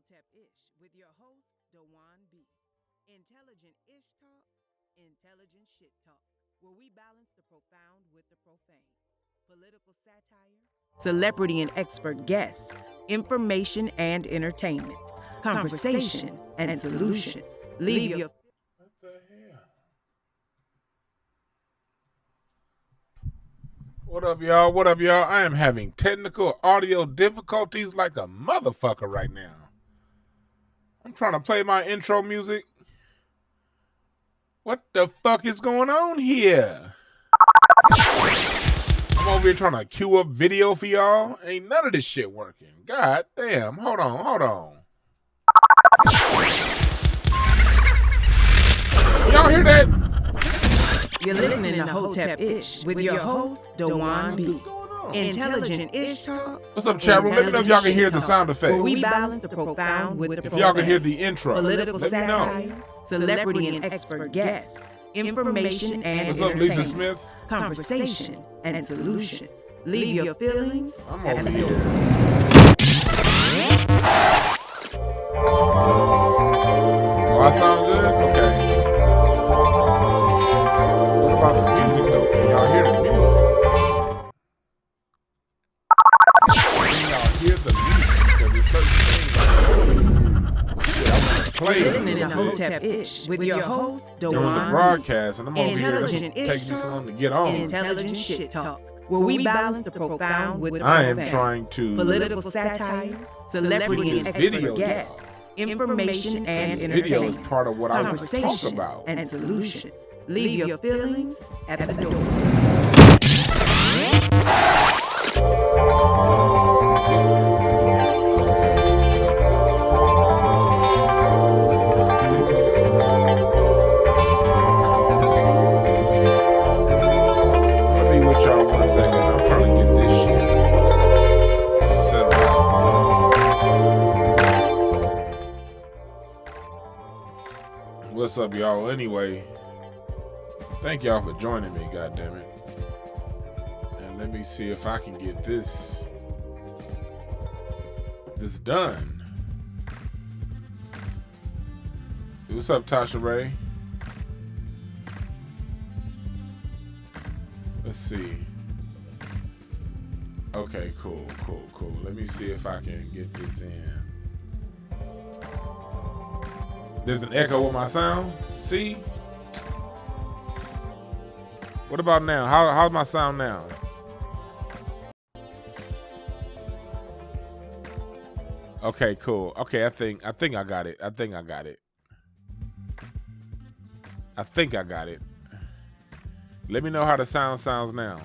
Hotepish with your host, DwannBrown. Intelligent ish talk, intelligent shit talk, where we balance the profound with the profane. Political satire, celebrity and expert guests, information and entertainment, conversation and solutions. Leave your What the hell? What up, y'all? What up, y'all? I am having technical audio difficulties like a motherfucker right now. I'm trying to play my intro music. What the fuck is going on here? I'm over here trying to queue up video for y'all. Ain't none of this shit working. God damn. Hold on. Y'all hear that? You're listening to Hotepish with your host, DwannBrown. Intelligent ish talk. What's up, chat room? Let me know if y'all can hear the sound effects. Where we balance the profound with the If y'all can hear the intro, political let me know. satire, celebrity and expert guests, information and What's up, entertainment, Lisa Smith? conversation and solutions. Leave your feelings I'm at over the here. door. Oh, I sound good? Okay. What about the music, though? Can y'all hear the music? Can y'all hear the music? Because there's certain things I want to play. You're listening to Hotepish with your host, During the DwannBrown. broadcast, and I'm over here. It's Intelligent taking me ish so long talk, to get on. intelligent shit talk, where we balance the profound with the I am profane. trying to. Political satire, celebrity and this expert video guests, information and Video is entertainment, part of what I want to talk conversation about. and solutions. Leave your feelings at the door. I'll be with y'all 1 second. I'm trying to get this shit set up. What's up, y'all? Anyway, thank y'all for joining me, goddammit. And let me see if I can get this done. What's up, Tasha Ray? Let's see. Okay, cool. Let me see if I can get this in. There's an echo with my sound. See? What about now? How's my sound now? Okay, cool. Okay, I think I got it. I think I got it. Let me know how the sound sounds now.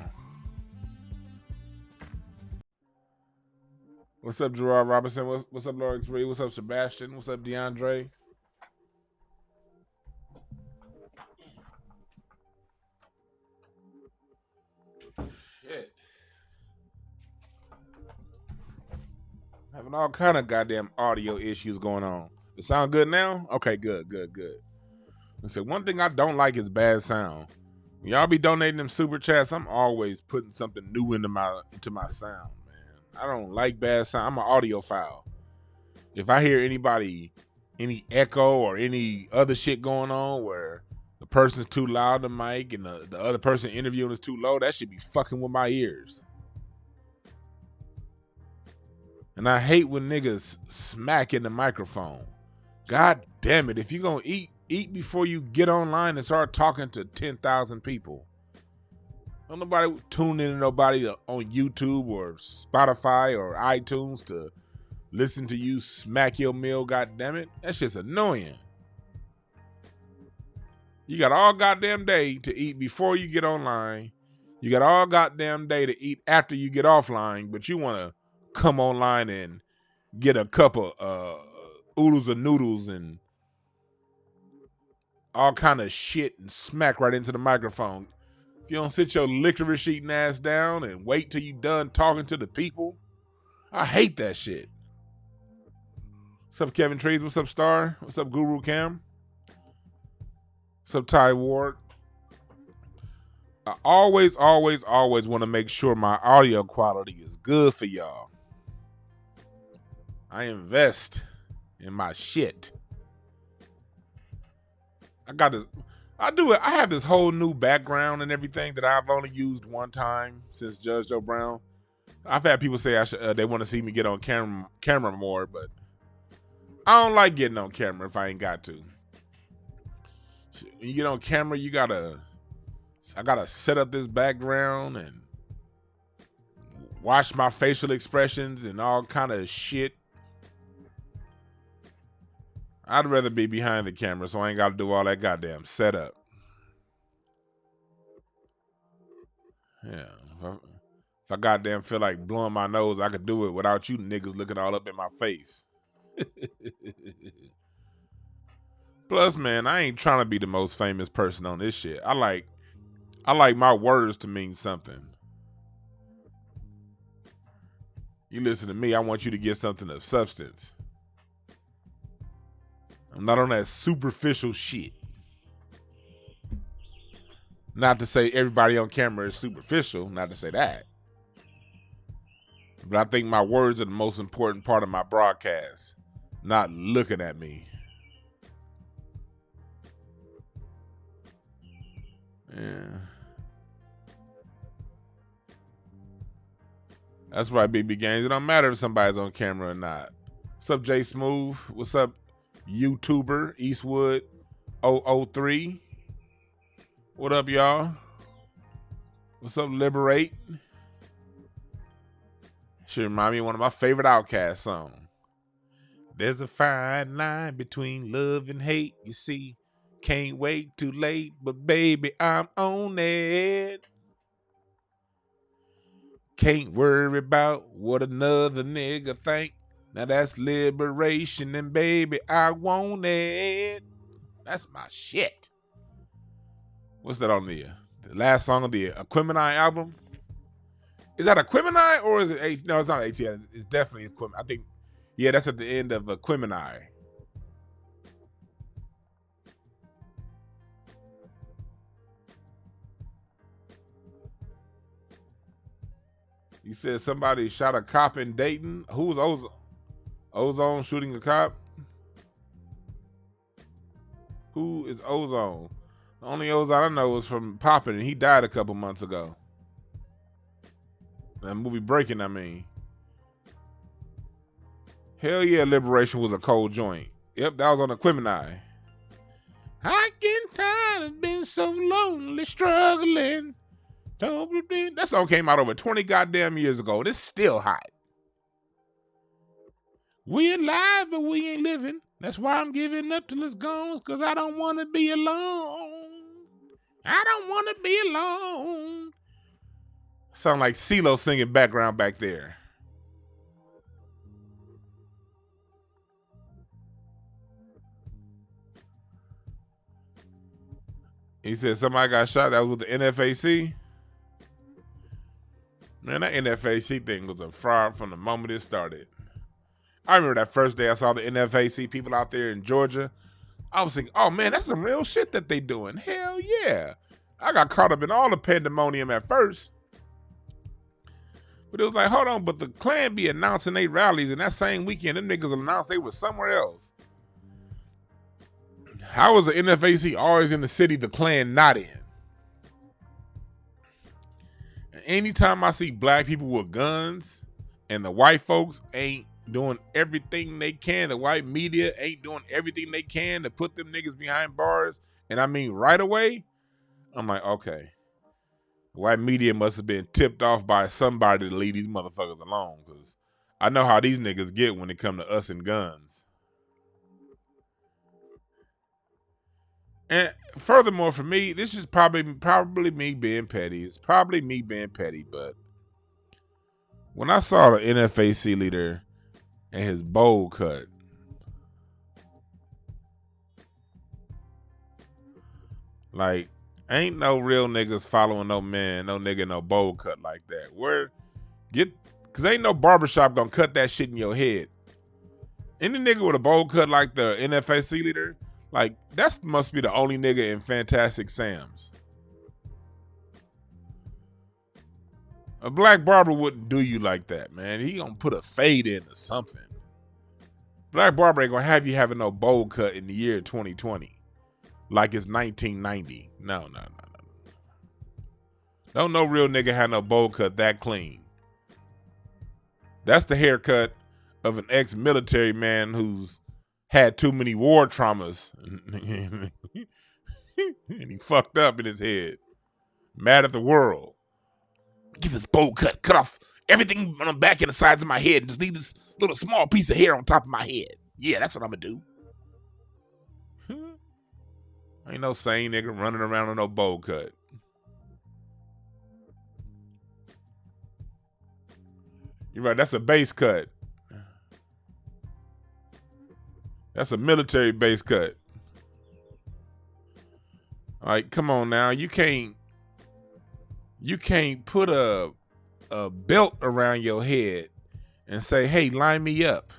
What's up, Gerard Robinson? What's up, Lawrence Reed? What's up, Sebastian? What's up, DeAndre? Shit. Having all kind of goddamn audio issues going on. It sound good now? Okay, good. And so one thing I don't like is bad sound. When y'all be donating them super chats, I'm always putting something new into my sound, man. I don't like bad sound. I'm an audiophile. If I hear any echo or any other shit going on where the person's too loud in the mic and the other person interviewing is too low, that should be fucking with my ears. And I hate when niggas smack in the microphone. God damn it. If you're going to eat before you get online and start talking to 10,000 people. Don't nobody tune in to nobody on YouTube or Spotify or iTunes to listen to you smack your meal, god damn it. That's just annoying. You got all goddamn day to eat before you get online. You got all goddamn day to eat after you get offline, but you want to come online and get a cup of oodles of noodles and all kind of shit and smack right into the microphone. If you don't sit your licorice eating ass down and wait till you done talking to the people, I hate that shit. What's up, Kevin Trees? What's up, Star? What's up, Guru Cam? What's up, Ty Ward? I always want to make sure my audio quality is good for y'all. I invest in my shit. I have this whole new background and everything that I've only used one time since Judge Joe Brown. I've had people say they want to see me get on camera more, but I don't like getting on camera if I ain't got to. When you get on camera, I gotta set up this background and watch my facial expressions and all kind of shit. I'd rather be behind the camera so I ain't got to do all that goddamn setup. Yeah. If I goddamn feel like blowing my nose, I could do it without you niggas looking all up in my face. Plus, man, I ain't trying to be the most famous person on this shit. I like my words to mean something. You listen to me, I want you to get something of substance. I'm not on that superficial shit. Not to say everybody on camera is superficial, not to say that. But I think my words are the most important part of my broadcast. Not looking at me. Yeah. That's why BB Games. It don't matter if somebody's on camera or not. What's up, Jay Smooth? What's up, YouTuber Eastwood 003? What up, y'all? What's up, Liberate? Should remind me of one of my favorite Outkast songs. There's a fine line between love and hate, you see. Can't wait too late, but baby, I'm on it. Can't worry about what another nigga think. Now that's liberation, and baby, I want it. That's my shit. What's that on the last song of the Aquemini album? Is that Aquemini or is it? No, it's not ATL. It's definitely Aquemini. I think, yeah, that's at the end of Aquemini. You said somebody shot a cop in Dayton. Who was Ozone? Ozone shooting a cop? Who is Ozone? The only Ozone I know was from Poppin', and he died a couple months ago. That movie Breaking, I mean. Hell yeah, Liberation was a cold joint. Yep, that was on Aquemini. I get tired of being so lonely, struggling. That song came out over 20 goddamn years ago. And it's still hot. We alive, but we ain't living. That's why I'm giving up till it's gone, because I don't want to be alone. I don't want to be alone. Sound like CeeLo singing background back there. He said somebody got shot. That was with the NFAC. Man, that NFAC thing was a fraud from the moment it started. I remember that first day I saw the NFAC people out there in Georgia. I was thinking, oh man, that's some real shit that they doing. Hell yeah. I got caught up in all the pandemonium at first. But it was like, hold on, but the Klan be announcing their rallies, and that same weekend, them niggas announced they was somewhere else. How was the NFAC always in the city the Klan not in? Anytime I see black people with guns and the white folks ain't doing everything they can, the white media ain't doing everything they can to put them niggas behind bars, and I mean right away, I'm like, okay. White media must have been tipped off by somebody to leave these motherfuckers alone, because I know how these niggas get when it come to us and guns. And furthermore, for me, this is probably me being petty. It's probably me being petty, but when I saw the NFAC leader and his bowl cut, like, ain't no real niggas following no man, no nigga, no bowl cut like that. Cause ain't no barbershop gonna cut that shit in your head. Any nigga with a bowl cut like the NFAC leader, like, that must be the only nigga in Fantastic Sam's. A black barber wouldn't do you like that, man. He gonna put a fade in or something. Black barber ain't gonna have you having no bowl cut in the year 2020. Like it's 1990. No. Don't no real nigga have no bowl cut that clean. That's the haircut of an ex-military man who's had too many war traumas. And he fucked up in his head. Mad at the world. Get this bowl cut. Cut off everything on the back and the sides of my head and just leave this little small piece of hair on top of my head. Yeah, that's what I'm gonna do. Ain't no sane nigga running around on no bowl cut. You're right, that's a base cut. That's a military base cut. Like, come on now. You can't put a belt around your head and say, hey, line me up.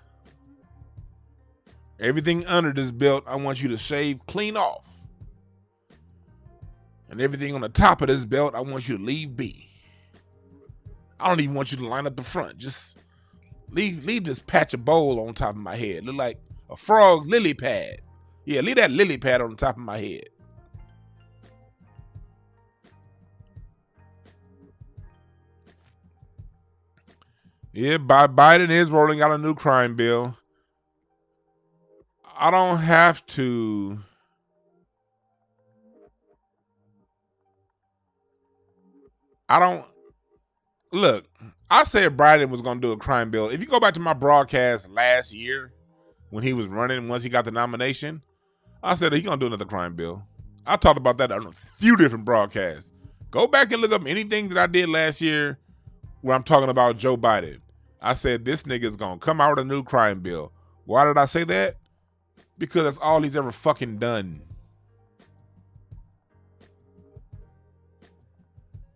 Everything under this belt, I want you to shave clean off. And everything on the top of this belt, I want you to leave be. I don't even want you to line up the front. Just leave this patch of bowl on top of my head. Look like a frog lily pad. Yeah, leave that lily pad on the top of my head. Yeah, Biden is rolling out a new crime bill. I don't have to. Look, I said Biden was going to do a crime bill. If you go back to my broadcast last year when he was running, once he got the nomination, I said he's going to do another crime bill. I talked about that on a few different broadcasts. Go back and look up anything that I did last year where I'm talking about Joe Biden. I said this nigga's going to come out with a new crime bill. Why did I say that? Because that's all he's ever fucking done.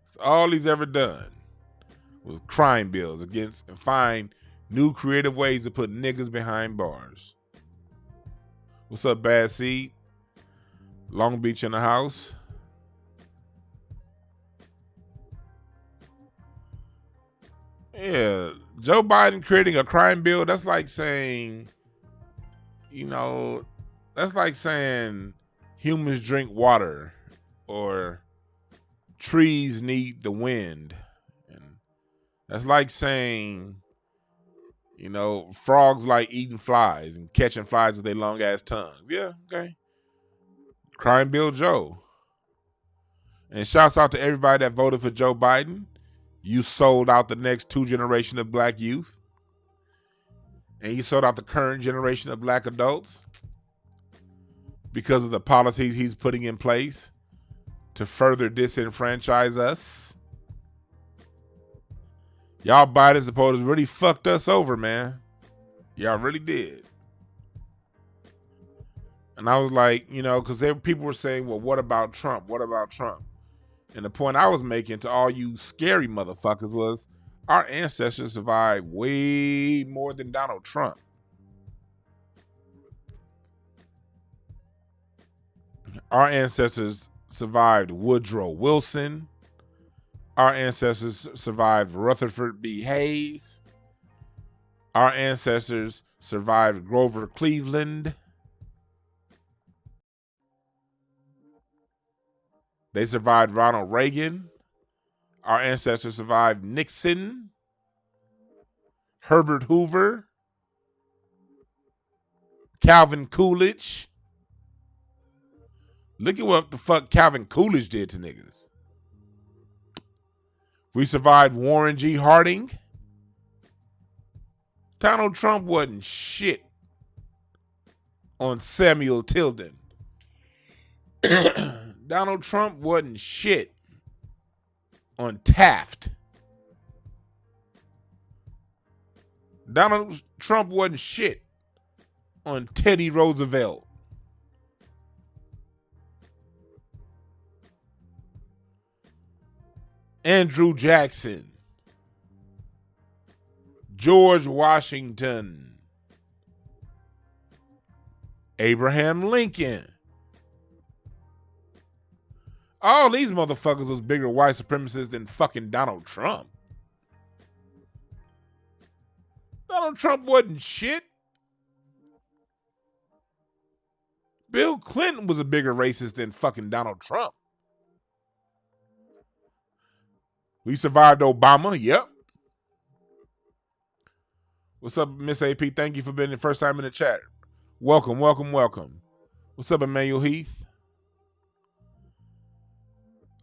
That's all he's ever done was crime bills against and find new creative ways to put niggas behind bars. What's up, Bad Seed? Long Beach in the house. Yeah, Joe Biden creating a crime bill, that's like saying, that's like saying humans drink water or trees need the wind. That's like saying, frogs like eating flies and catching flies with their long ass tongues. Yeah, okay. Crime Bill Joe. And shouts out to everybody that voted for Joe Biden. You sold out the next 2 generations of black youth. And you sold out the current generation of black adults because of the policies he's putting in place to further disenfranchise us. Y'all Biden supporters really fucked us over, man. Y'all really did. And I was like, because people were saying, well, what about Trump? What about Trump? And the point I was making to all you scary motherfuckers was our ancestors survived way more than Donald Trump. Our ancestors survived Woodrow Wilson. Our ancestors survived Rutherford B. Hayes. Our ancestors survived Grover Cleveland. They survived Ronald Reagan. Our ancestors survived Nixon, Herbert Hoover, Calvin Coolidge. Look at what the fuck Calvin Coolidge did to niggas. We survived Warren G. Harding. Donald Trump wasn't shit on Samuel Tilden. Donald Trump wasn't shit on Taft. Donald Trump wasn't shit on Teddy Roosevelt. Andrew Jackson, George Washington, Abraham Lincoln. All these motherfuckers was bigger white supremacists than fucking Donald Trump. Donald Trump wasn't shit. Bill Clinton was a bigger racist than fucking Donald Trump. We survived Obama. Yep. What's up, Miss AP? Thank you for being the first time in the chat. Welcome, welcome, welcome. What's up, Emmanuel Heath?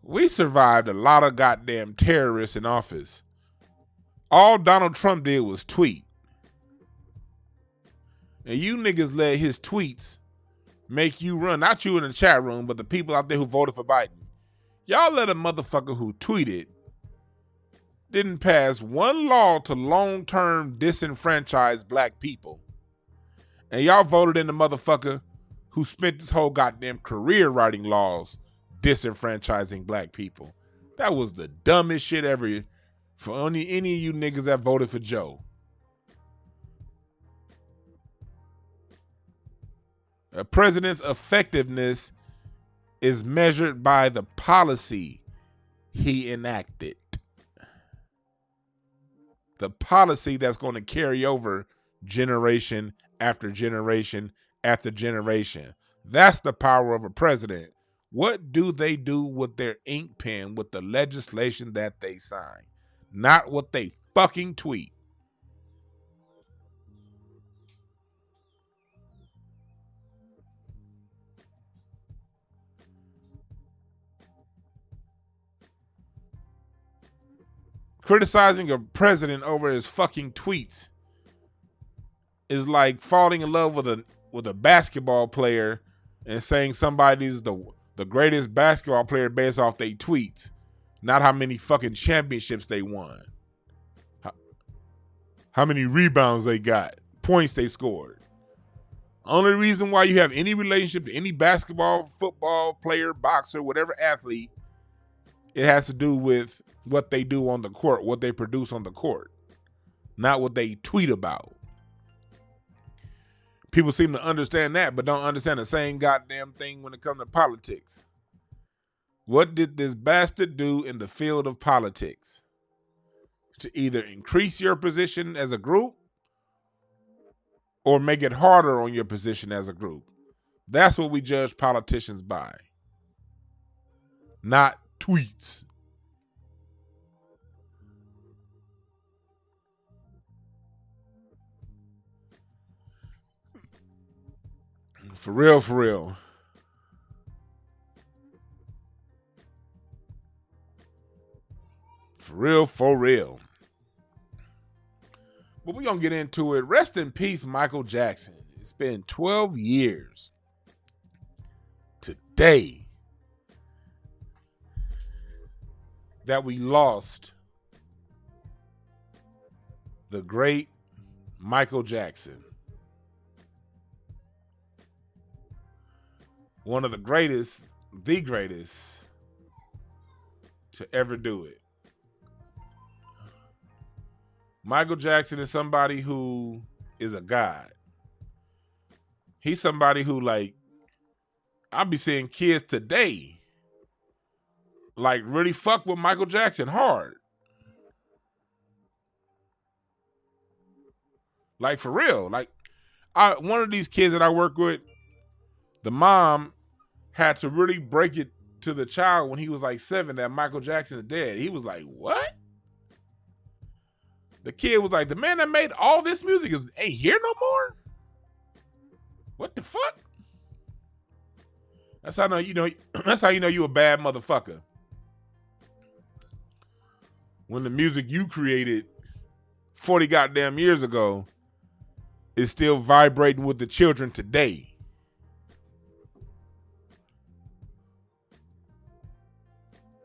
We survived a lot of goddamn terrorists in office. All Donald Trump did was tweet. And you niggas let his tweets make you run. Not you in the chat room, but the people out there who voted for Biden. Y'all let a motherfucker who tweeted didn't pass one law to long-term disenfranchise black people. And y'all voted in the motherfucker who spent his whole goddamn career writing laws disenfranchising black people. That was the dumbest shit ever for only any of you niggas that voted for Joe. A president's effectiveness is measured by the policy he enacted. The policy that's going to carry over generation after generation after generation. That's the power of a president. What do they do with their ink pen with the legislation that they sign? Not what they fucking tweet. Criticizing a president over his fucking tweets is like falling in love with a basketball player and saying somebody's the greatest basketball player based off their tweets, not how many fucking championships they won, how many rebounds they got, points they scored. Only reason why you have any relationship to any basketball, football player, boxer, whatever athlete, it has to do with what they do on the court, what they produce on the court, not what they tweet about. People seem to understand that, but don't understand the same goddamn thing when it comes to politics. What did this bastard do in the field of politics? To either increase your position as a group or make it harder on your position as a group. That's what we judge politicians by. Not tweets. For real, for real. For real, for real. But we're going to get into it. Rest in peace, Michael Jackson. It's been 12 years today that we lost the great Michael Jackson. One of the greatest to ever do it. Michael Jackson is somebody who is a god. He's somebody who, like, I'll be seeing kids today, like, really fuck with Michael Jackson hard. Like, for real. Like, one of these kids that I work with, the mom had to really break it to the child when he was like 7 that Michael Jackson's dead. He was like, what? The kid was like, the man that made all this music ain't here no more? What the fuck? That's how that's how you know you a bad motherfucker. When the music you created 40 goddamn years ago is still vibrating with the children today.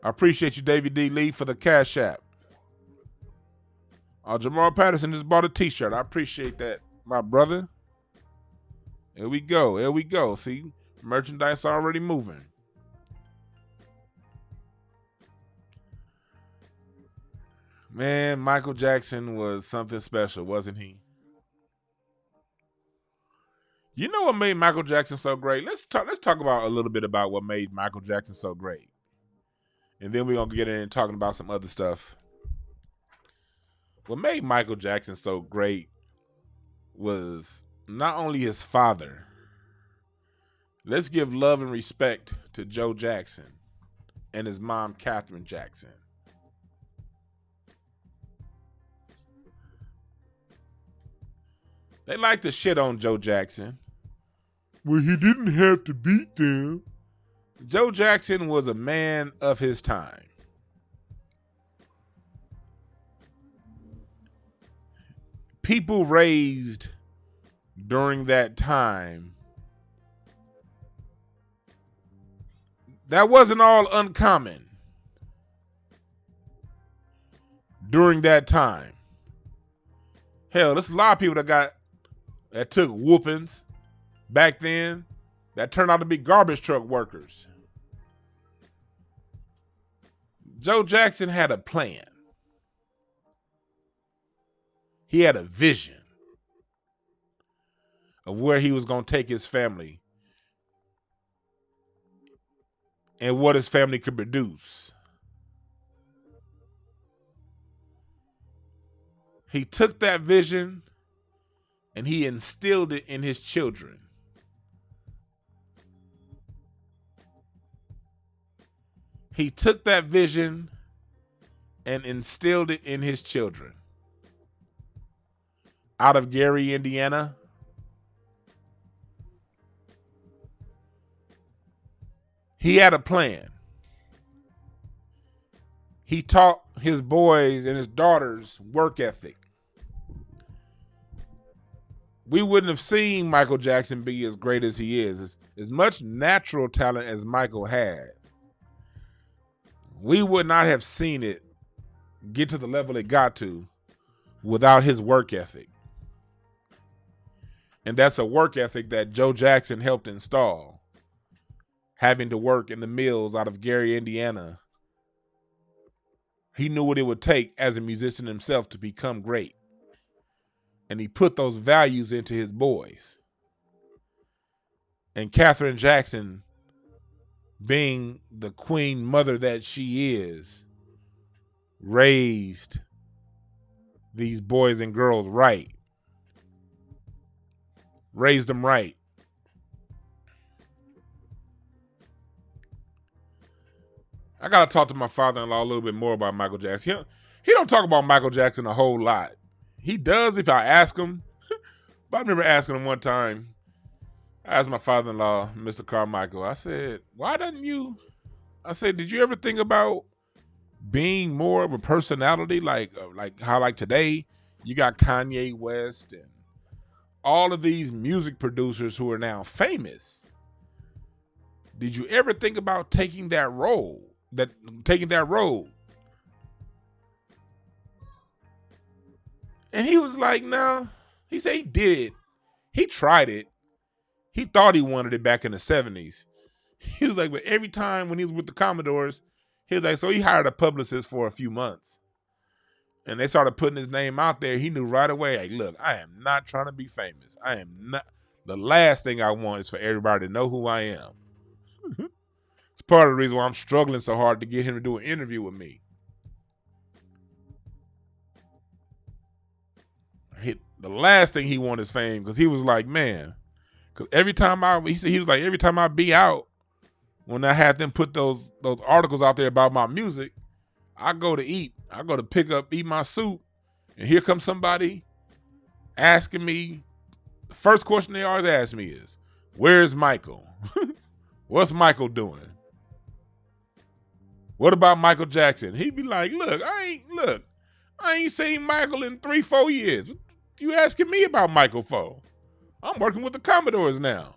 I appreciate you, David D. Lee, for the Cash App. Jamal Patterson just bought a t-shirt. I appreciate that, my brother. Here we go. Here we go. See, merchandise already moving. Man, Michael Jackson was something special, wasn't he? You know what made Michael Jackson so great? Let's talk about a little bit about what made Michael Jackson so great. And then we're going to get in and talking about some other stuff. What made Michael Jackson so great was not only his father. Let's give love and respect to Joe Jackson and his mom, Katherine Jackson. They like to shit on Joe Jackson. Well, he didn't have to beat them. Joe Jackson was a man of his time. People raised during that time, that wasn't all uncommon during that time. Hell, there's a lot of people that took whoopings back then that turned out to be garbage truck workers. Joe Jackson had a plan. He had a vision of where he was going to take his family and what his family could produce. He took that vision and he instilled it in his children. He took that vision and instilled it in his children. Out of Gary, Indiana, he had a plan. He taught his boys and his daughters work ethic. We wouldn't have seen Michael Jackson be as great as he is. As much natural talent as Michael had, we would not have seen it get to the level it got to without his work ethic. And that's a work ethic that Joe Jackson helped install, having to work in the mills out of Gary, Indiana. He knew what it would take as a musician himself to become great. And he put those values into his boys. And Katherine Jackson, being the queen mother that she is, raised these boys and girls right. Raised them right. I got to talk to my father-in-law a little bit more about Michael Jackson. He don't talk about Michael Jackson a whole lot. He does if I ask him. But I remember asking him one time. I asked my father-in-law, Mr. Carmichael, I said, why doesn't you? I said, did you ever think about being more of a personality like how like today you got Kanye West and all of these music producers who are now famous? Did you ever think about taking that role? Taking that road? And he was like, no. He said he did it. He tried it. He thought he wanted it back in the 70s. He was like, but every time when he was with the Commodores, he was like, so he hired a publicist for a few months. And they started putting his name out there. He knew right away, hey, look, I am not trying to be famous. I am not. The last thing I want is for everybody to know who I am. It's part of the reason why I'm struggling so hard to get him to do an interview with me. The last thing he wanted is fame, because he was like, man, because every time every time I be out, when I had them put those articles out there about my music, I go to eat. I go to eat my soup, and here comes somebody asking me, the first question they always ask me is, where's Michael? What's Michael doing? What about Michael Jackson? He'd be like, look, I ain't seen Michael in 3-4 years. What you asking me about Michael for? I'm working with the Commodores now.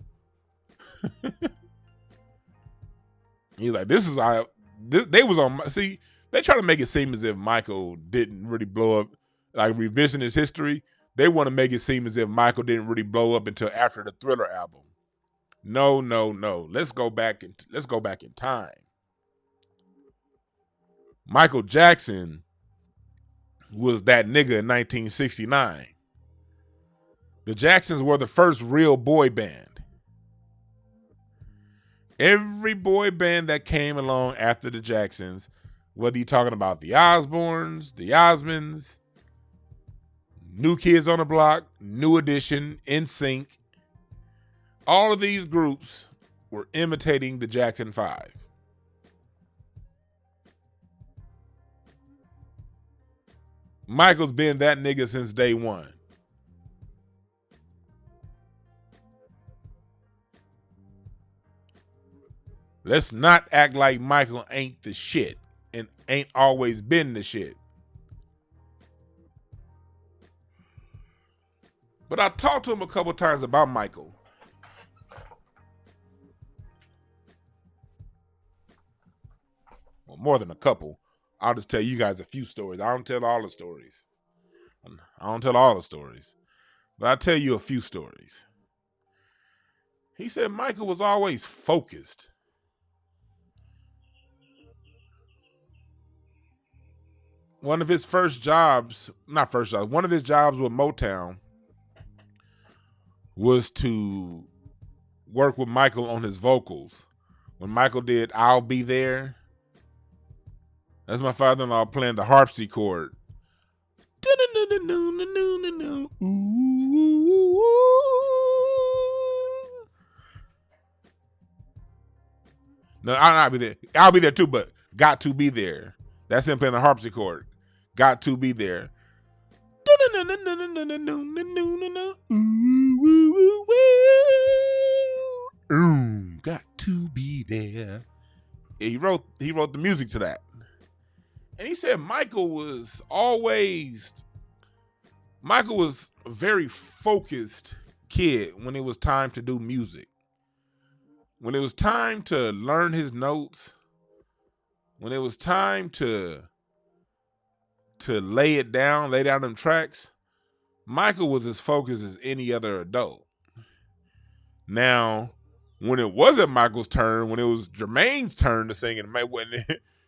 He's like, they was on, see, they try to make it seem as if Michael didn't really blow up, like revision his history. They want to make it seem as if Michael didn't really blow up until after the Thriller album. No. Let's go back in time. Michael Jackson was that nigga in 1969. The Jacksons were the first real boy band. Every boy band that came along after the Jacksons, whether you're talking about the Osbournes, the Osmonds, New Kids on the Block, New Edition, NSYNC, all of these groups were imitating the Jackson 5. Michael's been that nigga since day one. Let's not act like Michael ain't the shit and ain't always been the shit. But I talked to him a couple times about Michael. Well, more than a couple. I'll just tell you guys a few stories. I don't tell all the stories. But I'll tell you a few stories. He said Michael was always focused. One of his jobs with Motown was to work with Michael on his vocals. When Michael did I'll Be There, that's my father-in-law playing the harpsichord. No, I'll be there. I'll be there too, but got to be there. That's him playing the harpsichord. Got to be there. Got to be there. Yeah, he wrote the music to that. And he said Michael was a very focused kid when it was time to do music. When it was time to learn his notes, when it was time to lay down them tracks, Michael was as focused as any other adult. Now, when it wasn't Michael's turn, when it was Jermaine's turn to sing,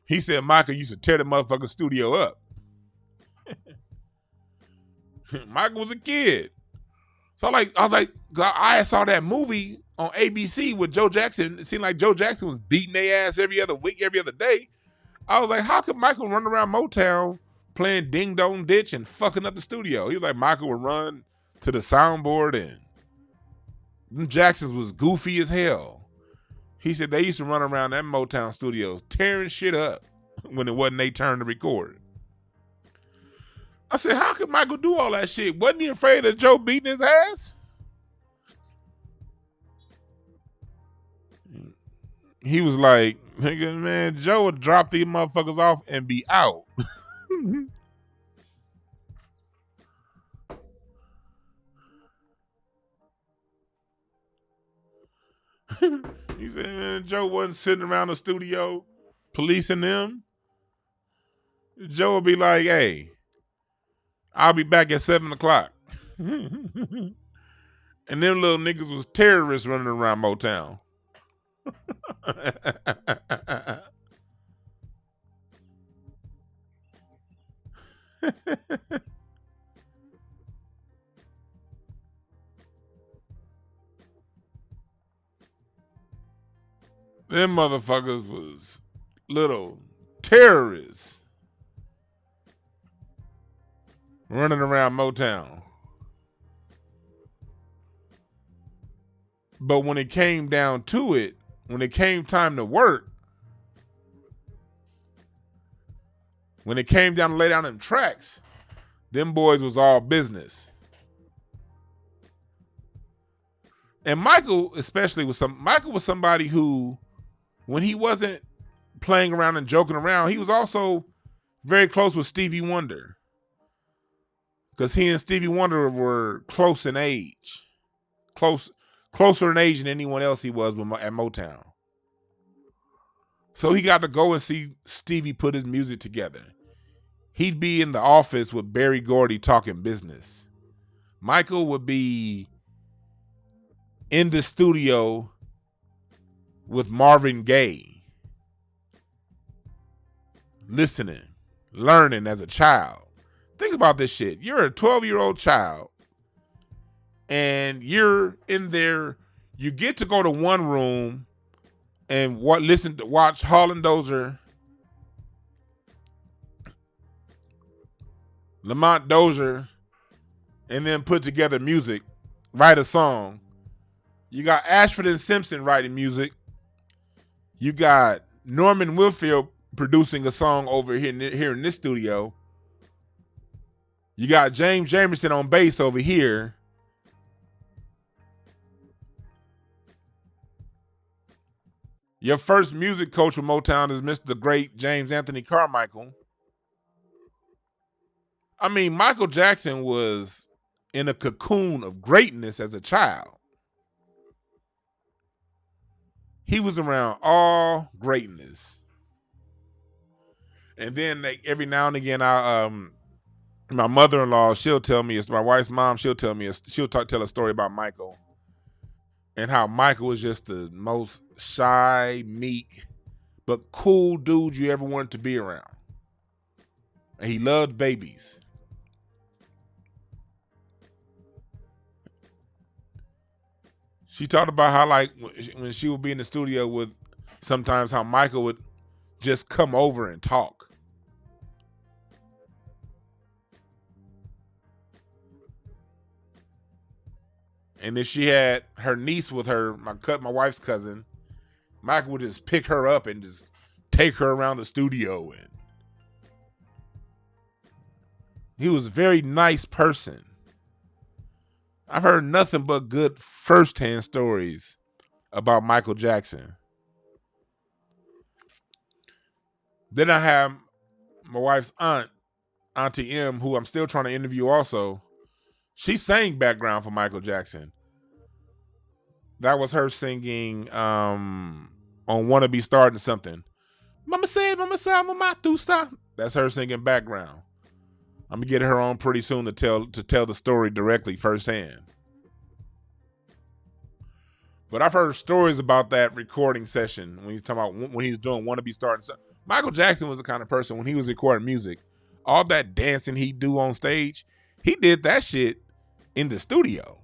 he said Michael used to tear the motherfucking studio up. Michael was a kid. So I saw that movie on ABC with Joe Jackson. It seemed like Joe Jackson was beating their ass every other week, every other day. I was like, how could Michael run around Motown playing Ding Dong Ditch and fucking up the studio? He was like, Michael would run to the soundboard and them Jacksons was goofy as hell. He said they used to run around that Motown studios tearing shit up when it wasn't their turn to record. I said, how could Michael do all that shit? Wasn't he afraid of Joe beating his ass? He was like, nigga, man, Joe would drop these motherfuckers off and be out. He said, man, Joe wasn't sitting around the studio policing them. Joe would be like, hey, I'll be back at 7:00. And them little niggas was terrorists running around Motown. Them motherfuckers was little terrorists running around Motown. But when it came down to it, when it came time to work, when it came down to lay down them tracks, them boys was all business. And Michael especially was somebody who, when he wasn't playing around and joking around, he was also very close with Stevie Wonder. Because he and Stevie Wonder were close in age. Closer in age than anyone else he was at Motown. So he got to go and see Stevie put his music together. He'd be in the office with Berry Gordy talking business. Michael would be in the studio with Marvin Gaye, listening, learning as a child. Think about this shit. You're a 12-year-old child, and you're in there. You get to go to one room and watch Holland Dozier, Lamont Dozier, and then put together music, write a song. You got Ashford and Simpson writing music. You got Norman Whitfield producing a song over here in this studio. You got James Jamerson on bass over here. Your first music coach from Motown is Mr. Great James Anthony Carmichael. I mean, Michael Jackson was in a cocoon of greatness as a child. He was around all greatness. And then every now and again, my mother-in-law, she'll tell me, it's my wife's mom, she'll tell a story about Michael. And how Michael was just the most shy, meek, but cool dude you ever wanted to be around. And he loved babies. She talked about how, like, when she would be in the studio with, sometimes how Michael would just come over and talk. And if she had her niece with her, my wife's cousin, Michael would just pick her up and just take her around the studio. And he was a very nice person. I've heard nothing but good firsthand stories about Michael Jackson. Then I have my wife's aunt, Auntie M, who I'm still trying to interview also. She sang background for Michael Jackson. That was her singing on Wanna Be Starting Something. Mama said, Mama said, Mama do stop. That's her singing background. I'm gonna get her on pretty soon to tell the story directly firsthand. But I've heard stories about that recording session when he's talking about when he's doing Wanna Be Starting Something. Michael Jackson was the kind of person when he was recording music, all that dancing he'd do on stage, he did that shit in the studio.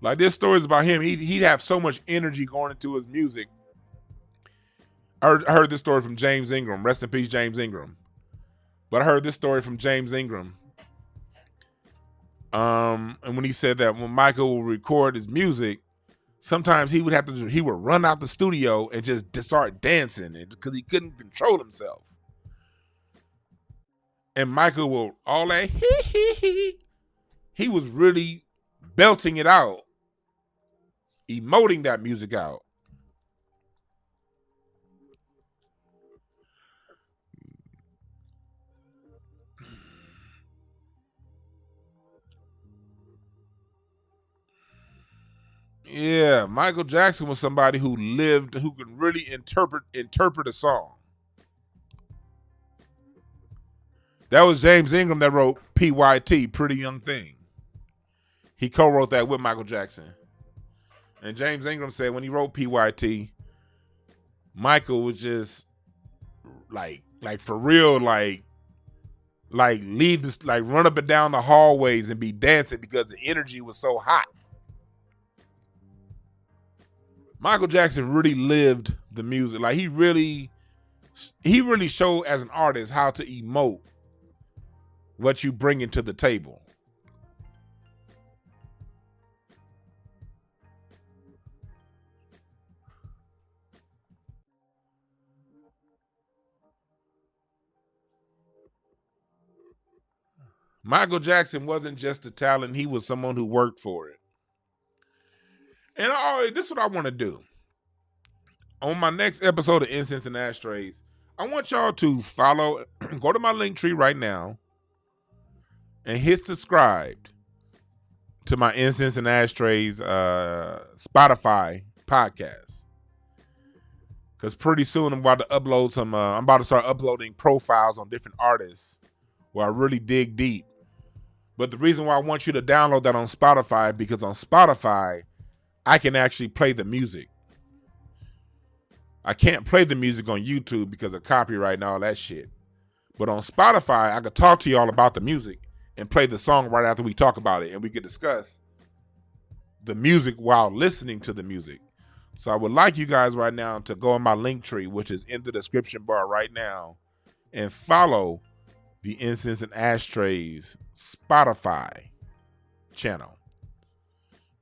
Like, there's stories about him. He'd have so much energy going into his music. I heard this story from James Ingram. Rest in peace, James Ingram. But I heard this story from James Ingram. And when he said that when Michael would record his music, sometimes he would run out the studio and just start dancing because he couldn't control himself. And Michael will all that he was really belting it out, emoting that music out. Yeah, Michael Jackson was somebody who could really interpret a song. That was James Ingram that wrote PYT, Pretty Young Thing. He co-wrote that with Michael Jackson. And James Ingram said when he wrote PYT, Michael was just like for real, like leave this, like run up and down the hallways and be dancing because the energy was so hot. Michael Jackson really lived the music. Like he really showed as an artist how to emote what you bring into the table. Michael Jackson wasn't just a talent, he was someone who worked for it. And this is what I want to do. On my next episode of Incense and Ashtrays, I want y'all to follow, go to my link tree right now and hit subscribe to my Incense and Ashtrays Spotify podcast. Because pretty soon I'm about to upload I'm about to start uploading profiles on different artists where I really dig deep. But the reason why I want you to download that on Spotify, because on Spotify, I can actually play the music. I can't play the music on YouTube because of copyright and all that shit. But on Spotify, I could talk to y'all about the music and play the song right after we talk about it. And we could discuss the music while listening to the music. So I would like you guys right now to go in my link tree, which is in the description bar right now, and follow the Incense and Ashtrays Spotify channel.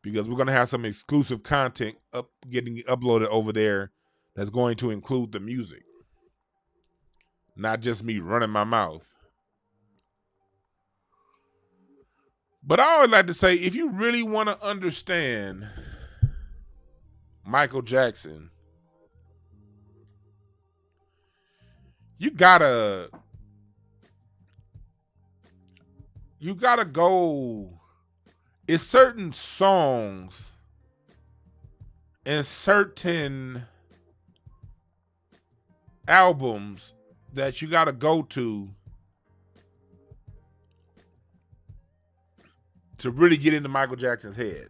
because we're going to have some exclusive content getting uploaded over there that's going to include the music, not just me running my mouth. But I always like to say, if you really want to understand Michael Jackson, you gotta go. It's certain songs and certain albums that you gotta go to really get into Michael Jackson's head.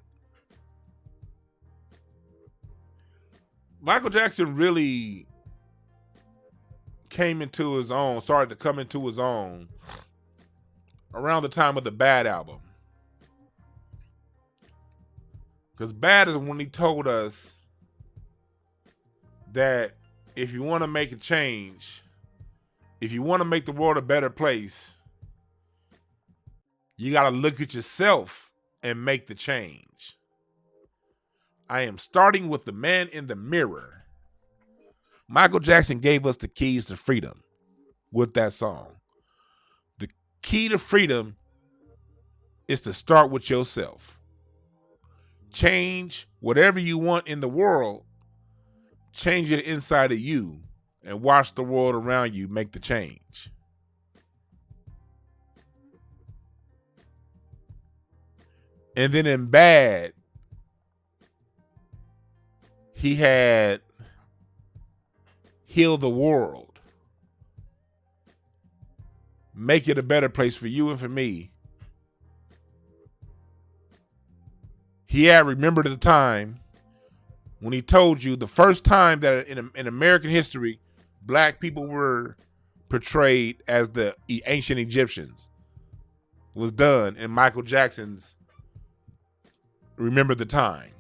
Michael Jackson really came into his own, started to come into his own around the time of the Bad album. Because Bad is when he told us that if you want to make a change, if you want to make the world a better place, you got to look at yourself and make the change. I am starting with the man in the mirror. Michael Jackson gave us the keys to freedom with that song. The key to freedom is to start with yourself. Change whatever you want in the world. Change it inside of you and watch the world around you make the change. And then in Bad, he had Heal the World. Make it a better place for you and for me. He had remembered the time when he told you the first time that in American history, black people were portrayed as the ancient Egyptians was done in Michael Jackson's Remember the Time.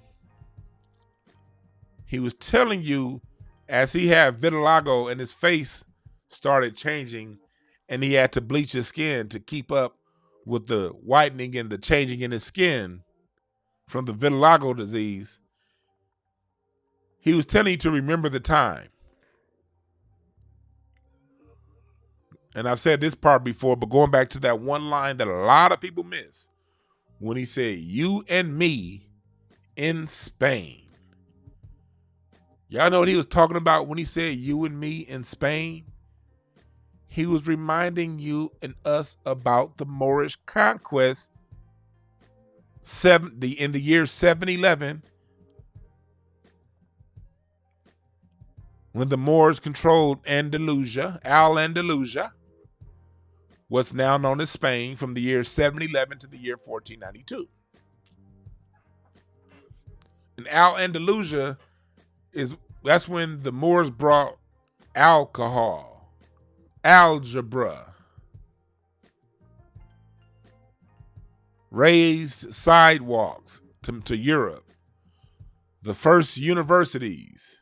He was telling you as he had vitiligo and his face started changing and he had to bleach his skin to keep up with the whitening and the changing in his skin from the vitiligo disease. He was telling you to remember the time. And I've said this part before, but going back to that one line that a lot of people miss when he said, "You and me in Spain." Y'all know what he was talking about when he said "you and me in Spain"? He was reminding you and us about the Moorish conquest in the year 711, when the Moors controlled Andalusia, Al-Andalusia, what's now known as Spain, from the year 711 to the year 1492. And Al-Andalusia that's when the Moors brought alcohol, algebra, raised sidewalks to Europe, the first universities.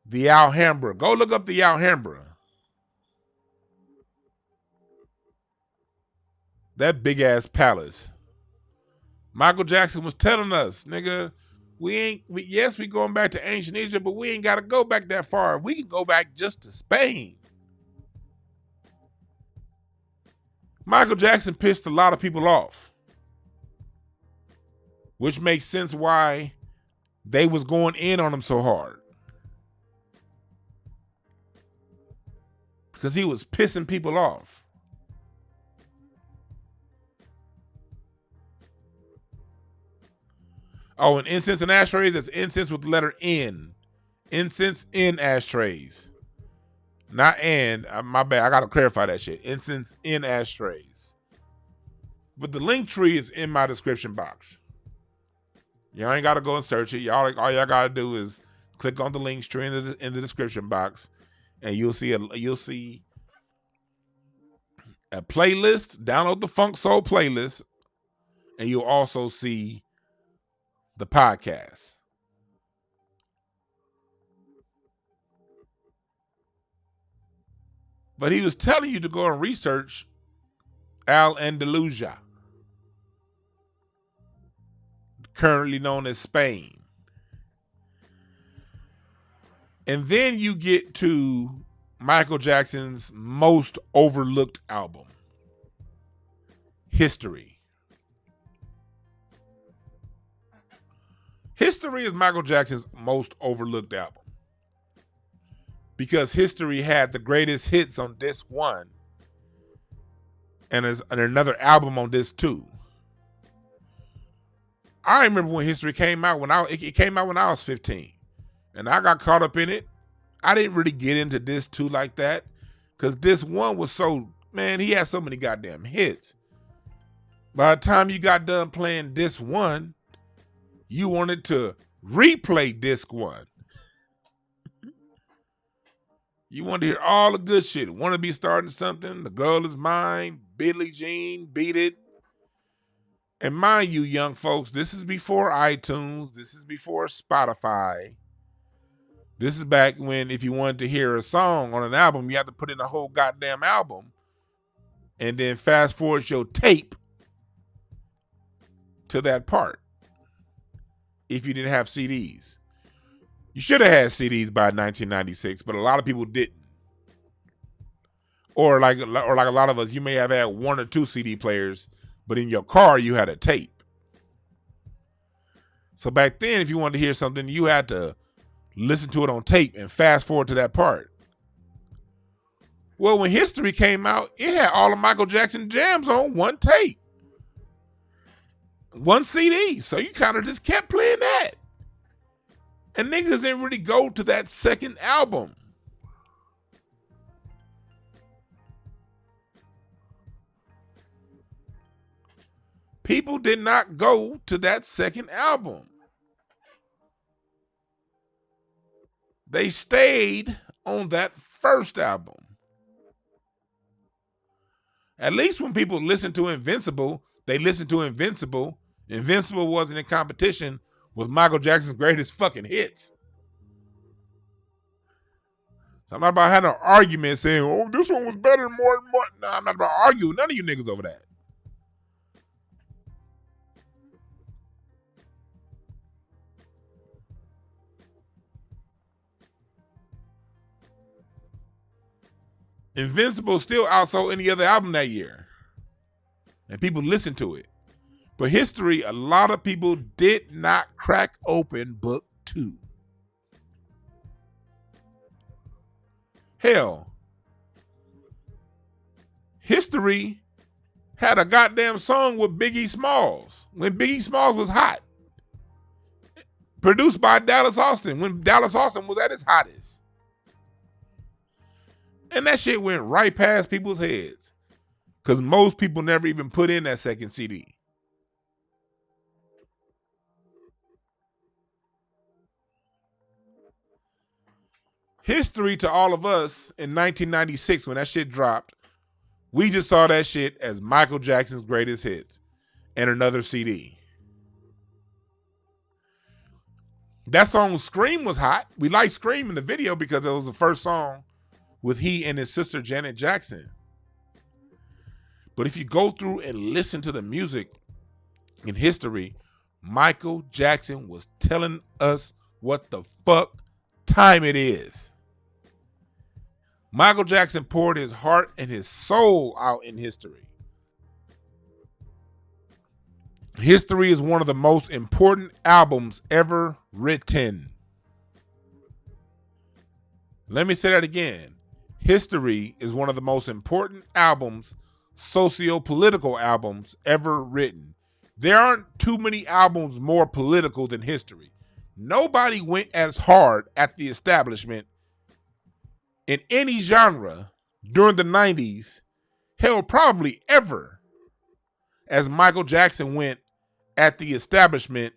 The Alhambra. Go look up the Alhambra. That big ass palace. Michael Jackson was telling us, nigga, we going back to ancient Egypt, but we ain't got to go back that far. We can go back just to Spain. Michael Jackson pissed a lot of people off, which makes sense why they was going in on him so hard. Because he was pissing people off. Oh, and incense and ashtrays, that's incense with the letter N. Incense in ashtrays. Not and. My bad. I got to clarify that shit. Incense in ashtrays. But the link tree is in my description box. Y'all ain't got to go and search it. All y'all got to do is click on the link tree in the description box, and you'll see a playlist. Download the Funk Soul playlist, and you'll also see the podcast. But he was telling you to go and research Al Andalusia, currently known as Spain. And then you get to Michael Jackson's most overlooked album, History. History is Michael Jackson's most overlooked album because History had the greatest hits on disc 1 and another album on disc 2. I remember when History came out it came out when I was 15. And I got caught up in it. I didn't really get into disc 2 like that because disc 1 was he had so many goddamn hits. By the time you got done playing disc 1, you wanted to replay disc 1. You wanted to hear all the good shit. Want to be starting something? The Girl Is Mine, Billie Jean, Beat It. And mind you, young folks, this is before iTunes. This is before Spotify. This is back when if you wanted to hear a song on an album, you had to put in a whole goddamn album and then fast forward your tape to that part if you didn't have CDs. You should have had CDs by 1996, but a lot of people didn't. Or like a lot of us, you may have had 1 or 2 CD players, but in your car you had a tape. So back then, if you wanted to hear something, you had to listen to it on tape and fast forward to that part. Well, when History came out, it had all of Michael Jackson jams on 1 tape. 1 CD. So you kind of just kept playing that. And niggas didn't really go to that second album. People did not go to that second album. They stayed on that first album. At least when people listened to Invincible, they listened to Invincible. Invincible wasn't in competition with Michael Jackson's greatest fucking hits. So I'm not about having an argument saying, oh, this one was better than more. No, I'm not about arguing. None of you niggas over that. Invincible still outsold any other album that year. And people listened to it. But History, a lot of people did not crack open book 2. Hell, History had a goddamn song with Biggie Smalls when Biggie Smalls was hot. Produced by Dallas Austin when Dallas Austin was at his hottest. And that shit went right past people's heads. Because most people never even put in that second CD. History to all of us in 1996 when that shit dropped, we just saw that shit as Michael Jackson's greatest hits and another CD. That song Scream was hot. We liked Scream in the video because it was the first song with he and his sister Janet Jackson. But if you go through and listen to the music in History, Michael Jackson was telling us what the fuck time it is. Michael Jackson poured his heart and his soul out in History. History is one of the most important albums ever written. Let me say that again. History is one of the most important albums, socio-political albums ever written. There aren't too many albums more political than History. Nobody went as hard at the establishment in any genre during the 90s, hell, probably ever, as Michael Jackson went at the establishment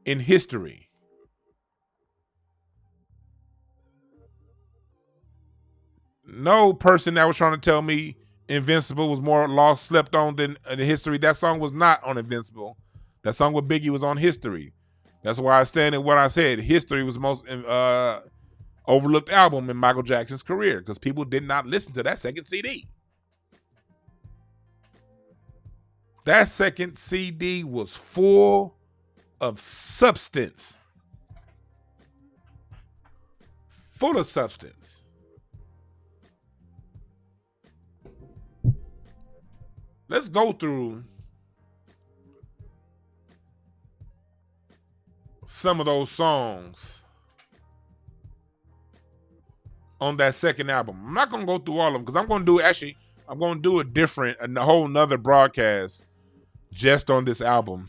in History. No person that was trying to tell me Invincible was more lost, slept on than History. That song was not on Invincible. That song with Biggie was on History. That's why I stand in what I said. History was most overlooked album in Michael Jackson's career because people did not listen to that second CD. That second CD was full of substance. Full of substance. Let's go through some of those songs on that second album. I'm not going to go through all of them because I'm going to do a whole nother broadcast just on this album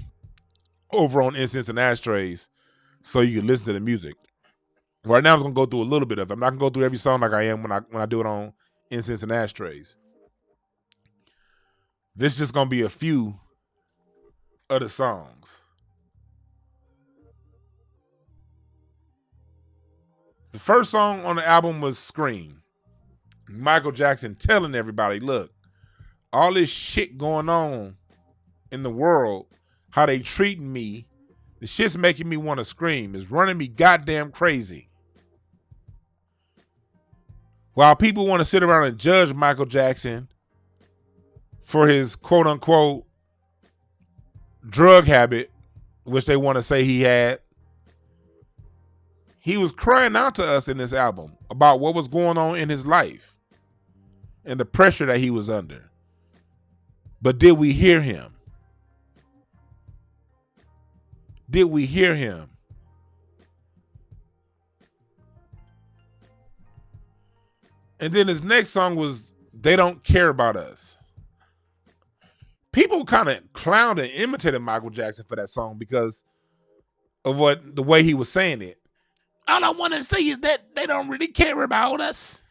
over on Incense and Ashtrays so you can listen to the music. Right now I'm going to go through a little bit of it. I'm not going to go through every song like I am when I do it on Incense and Ashtrays. This is just going to be a few of the songs. The first song on the album was Scream. Michael Jackson telling everybody, look, all this shit going on in the world, how they treating me, the shit's making me want to scream. It's running me goddamn crazy. While people want to sit around and judge Michael Jackson for his quote unquote drug habit, which they want to say he had, he was crying out to us in this album about what was going on in his life and the pressure that he was under. But did we hear him? Did we hear him? And then his next song was They Don't Care About Us. People kind of clowned and imitated Michael Jackson for that song because of the way he was saying it. All I want to say is that they don't really care about us.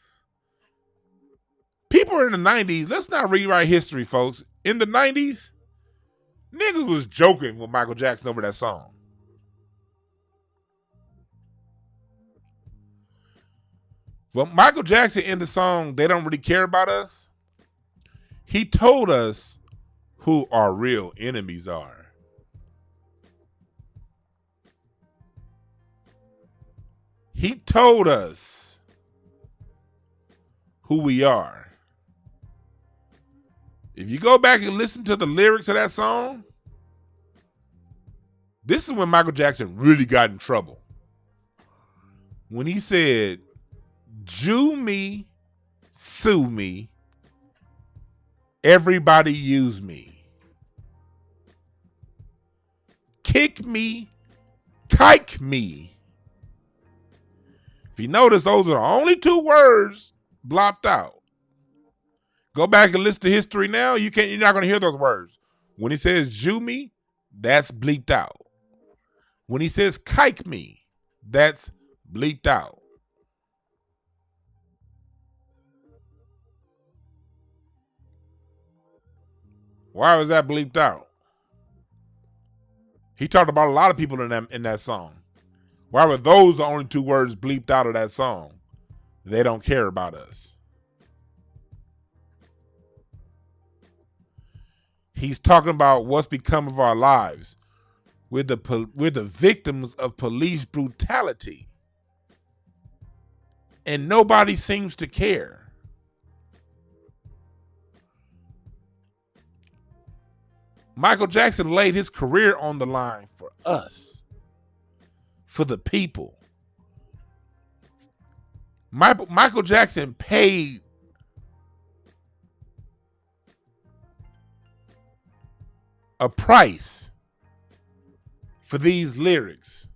People in the 90s, let's not rewrite history, folks. In the 90s, niggas was joking with Michael Jackson over that song. Well, Michael Jackson in the song, They Don't Really Care About Us, he told us who our real enemies are. He told us who we are. If you go back and listen to the lyrics of that song, this is when Michael Jackson really got in trouble. When he said, Jew me, sue me, everybody use me. Kick me, kike me. If you notice, those are the only two words blocked out. Go back and listen to history now. You're not going to hear those words. When he says Jew me, that's bleeped out. When he says kike me, that's bleeped out. Why was that bleeped out? He talked about a lot of people in that song. Why were those the only two words bleeped out of that song? They don't care about us. He's talking about what's become of our lives. We're the victims of police brutality. And nobody seems to care. Michael Jackson laid his career on the line for us. For the people. Michael Jackson paid a price for these lyrics.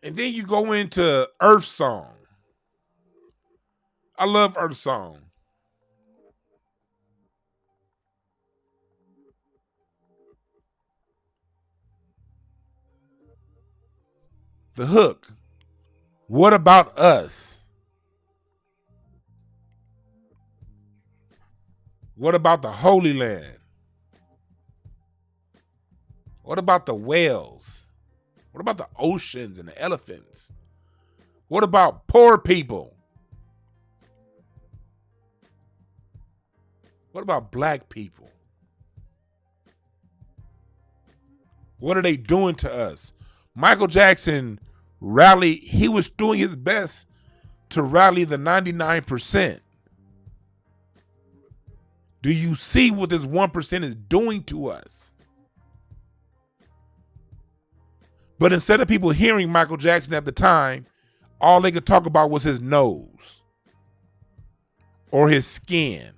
And then you go into Earth Song. I love Earth Song. The hook. What about us? What about the Holy Land? What about the whales? What about the oceans and the elephants? What about poor people? What about black people? What are they doing to us? Michael Jackson rally. He was doing his best to rally the 99%. Do you see what this 1% is doing to us? But instead of people hearing Michael Jackson at the time, all they could talk about was his nose or his skin.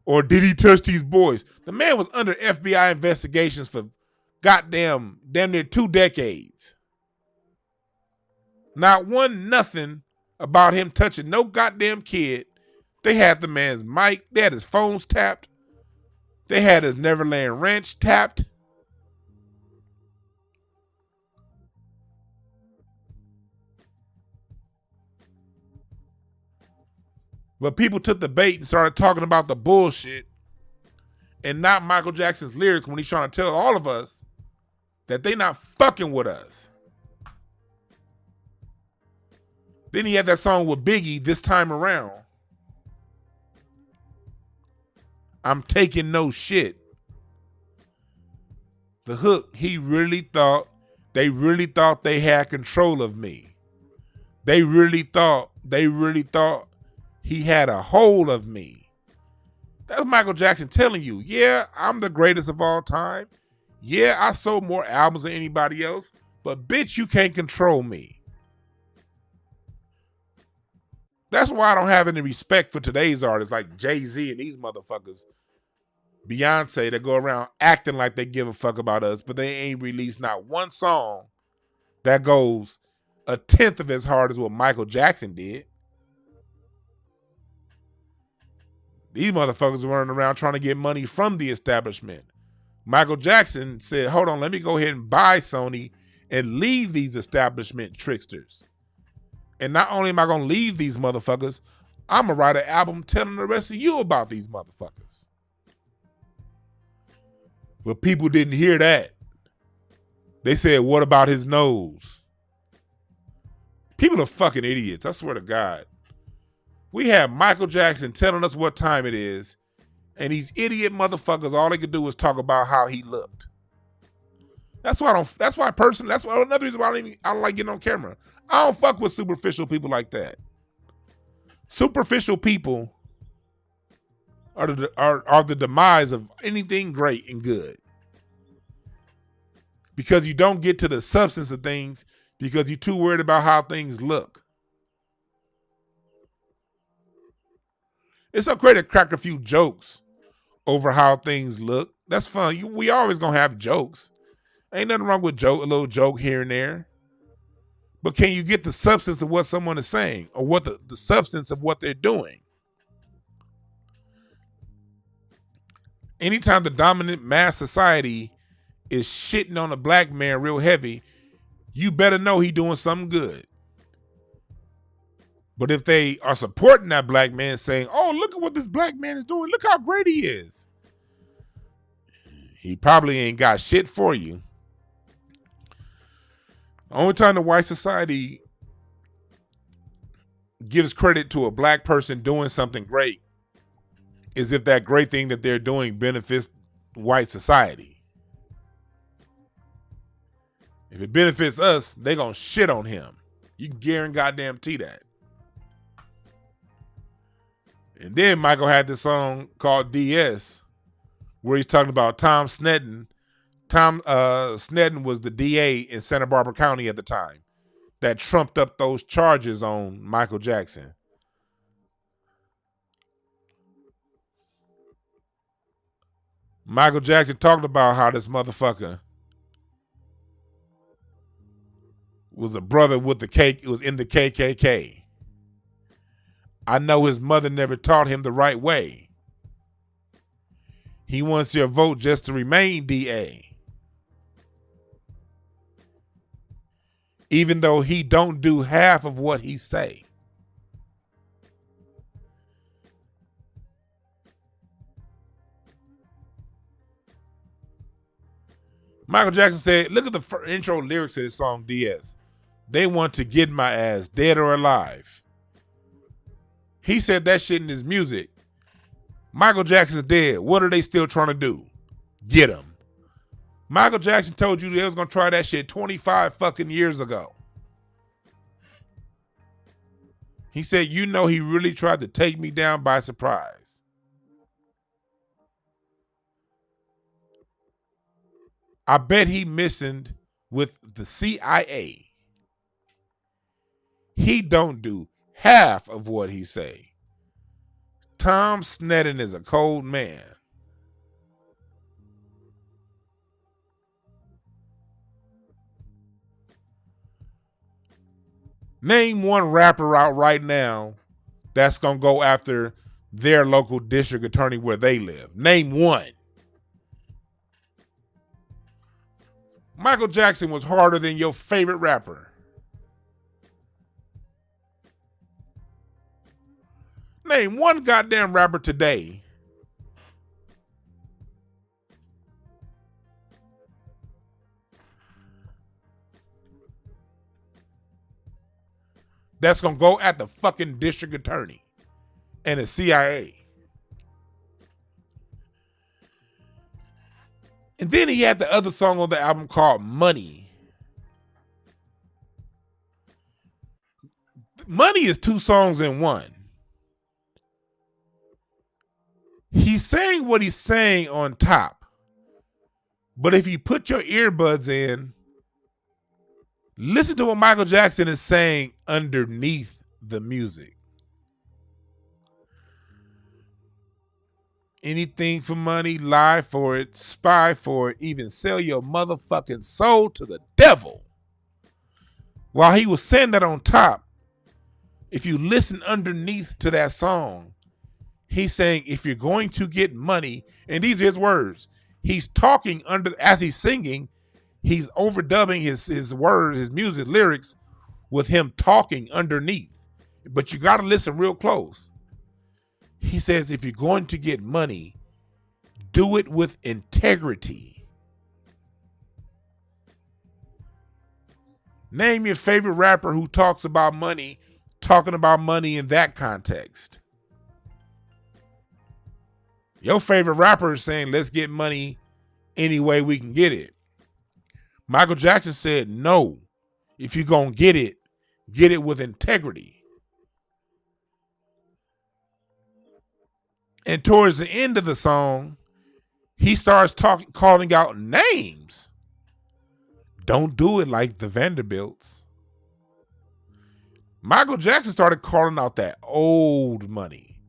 Or did he touch these boys? The man was under FBI investigations for damn near 2 decades. Not one nothing about him touching no goddamn kid. They had the man's mic. They had his phones tapped. They had his Neverland Ranch tapped. But people took the bait and started talking about the bullshit and not Michael Jackson's lyrics when he's trying to tell all of us that they not fucking with us. Then he had that song with Biggie, This Time Around. I'm taking no shit. The hook, they really thought they had control of me. They really thought he had a hold of me. That's Michael Jackson telling you, yeah, I'm the greatest of all time. Yeah, I sold more albums than anybody else, but bitch, you can't control me. That's why I don't have any respect for today's artists like Jay-Z and these motherfuckers. Beyonce, that go around acting like they give a fuck about us, but they ain't released not one song that goes 1/10 of as hard as what Michael Jackson did. These motherfuckers are running around trying to get money from the establishment. Michael Jackson said, hold on, let me go ahead and buy Sony and leave these establishment tricksters. And not only am I going to leave these motherfuckers, I'm going to write an album telling the rest of you about these motherfuckers. But people didn't hear that. They said, what about his nose? People are fucking idiots, I swear to God. We have Michael Jackson telling us what time it is, and these idiot motherfuckers, all they could do is talk about how he looked. That's why another reason why I don't like getting on camera. I don't fuck with superficial people like that. Superficial people are the demise of anything great and good. Because you don't get to the substance of things because you're too worried about how things look. It's okay to crack a few jokes over how things look. That's fun. We always gonna have jokes. Ain't nothing wrong with a little joke here and there. But can you get the substance of what someone is saying or what the substance of what they're doing? Anytime the dominant mass society is shitting on a black man real heavy, you better know he doing something good. But if they are supporting that black man saying, oh, look at what this black man is doing. Look how great he is. He probably ain't got shit for you. The only time the white society gives credit to a black person doing something great is if that great thing that they're doing benefits white society. If it benefits us, they gonna shit on him. You can guarantee that. And then Michael had this song called DS where he's talking about Tom Sneddon. Tom Sneddon was the DA in Santa Barbara County at the time that trumped up those charges on Michael Jackson. Michael Jackson talked about how this motherfucker was a brother with was in the KKK. I know his mother never taught him the right way. He wants your vote just to remain DA. Even though he don't do half of what he say. Michael Jackson said, look at the intro lyrics of this song, DS. They want to get my ass, dead or alive. He said that shit in his music. Michael Jackson's dead. What are they still trying to do? Get him. Michael Jackson told you they was going to try that shit 25 fucking years ago. He said, you know, he really tried to take me down by surprise. I bet he missing with the CIA. He don't do half of what he say. Tom Sneddon is a cold man. Name one rapper out right now that's going to go after their local district attorney where they live. Name one. Michael Jackson was harder than your favorite rapper. Name one goddamn rapper today that's going to go at the fucking district attorney and the CIA. And then he had the other song on the album called Money. Money is two songs in one. He's saying what he's saying on top. But if you put your earbuds in, listen to what Michael Jackson is saying underneath the music. Anything for money, lie for it, spy for it, even sell your motherfucking soul to the devil. While he was saying that on top, if you listen underneath to that song, he's saying if you're going to get money, and these are his words, he's talking as he's singing, he's overdubbing his words, his music, lyrics with him talking underneath. But you got to listen real close. He says, if you're going to get money, do it with integrity. Name your favorite rapper who talks about money, talking about money in that context. Your favorite rapper is saying, let's get money any way we can get it. Michael Jackson said, no, if you're going to get it with integrity. And towards the end of the song, he starts calling out names. Don't do it like the Vanderbilts. Michael Jackson started calling out that old money.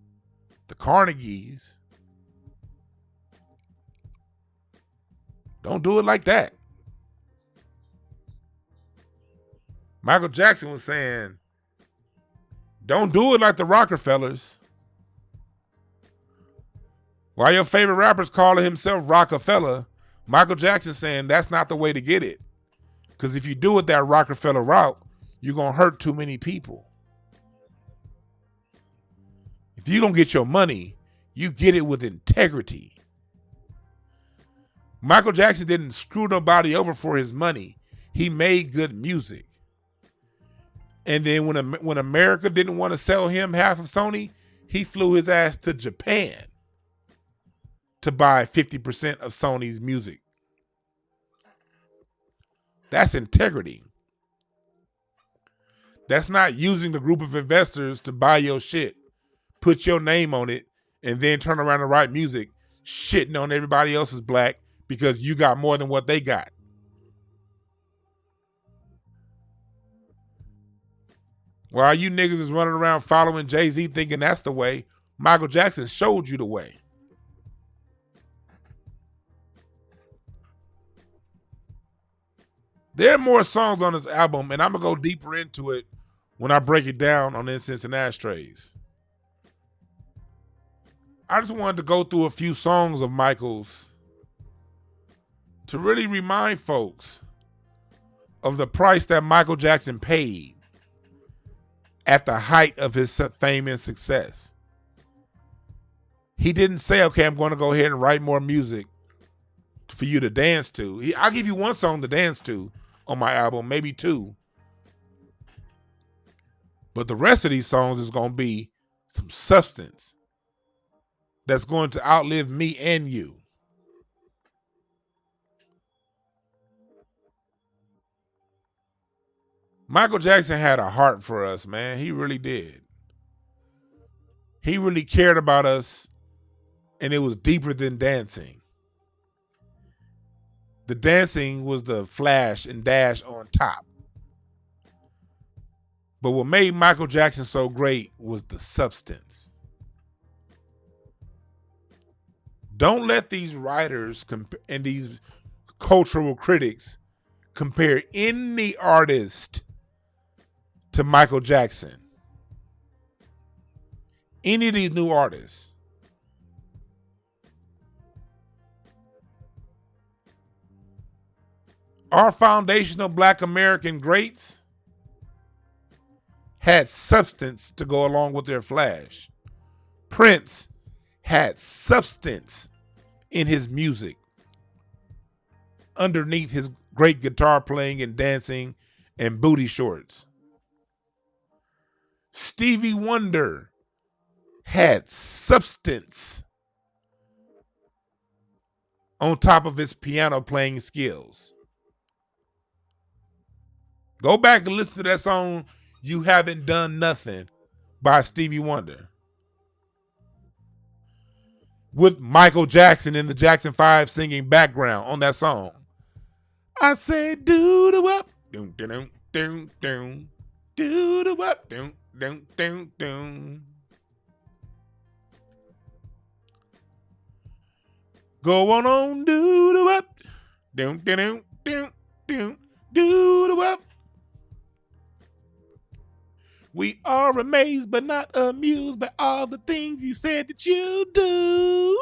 The Carnegies. Don't do it like that. Michael Jackson was saying, don't do it like the Rockefellers. While your favorite rapper's calling himself Rockefeller, Michael Jackson saying that's not the way to get it. Because if you do it that Rockefeller route, you're going to hurt too many people. If you're going to get your money, you get it with integrity. Michael Jackson didn't screw nobody over for his money. He made good music. And then when America didn't want to sell him half of Sony, he flew his ass to Japan to buy 50% of Sony's music. That's integrity. That's not using the group of investors to buy your shit, put your name on it, and then turn around and write music shitting on everybody else's black because you got more than what they got. While you niggas is running around following Jay-Z thinking that's the way, Michael Jackson showed you the way. There are more songs on this album, and I'm going to go deeper into it when I break it down on Incense and Ashtrays. I just wanted to go through a few songs of Michael's to really remind folks of the price that Michael Jackson paid at the height of his fame and success. He didn't say, okay, I'm going to go ahead and write more music for you to dance to. I'll give you one song to dance to on my album, maybe two. But the rest of these songs is going to be some substance that's going to outlive me and you. Michael Jackson had a heart for us, man. He really did. He really cared about us, and it was deeper than dancing. The dancing was the flash and dash on top. But what made Michael Jackson so great was the substance. Don't let these writers and these cultural critics compare any artist to Michael Jackson. Any of these new artists. Our foundational Black American greats had substance to go along with their flash. Prince had substance in his music underneath his great guitar playing and dancing and booty shorts. Stevie Wonder had substance on top of his piano playing skills. Go back and listen to that song, You Haven't Done Nothing, by Stevie Wonder, with Michael Jackson in the Jackson 5 singing background on that song. I said, do the wop, doom, doom, doom, doom, do the wop, doom, doom, doom, doom. Go on, do the wop, doom, doom, doom, doom, do the wop. We are amazed but not amused by all the things you said that you do.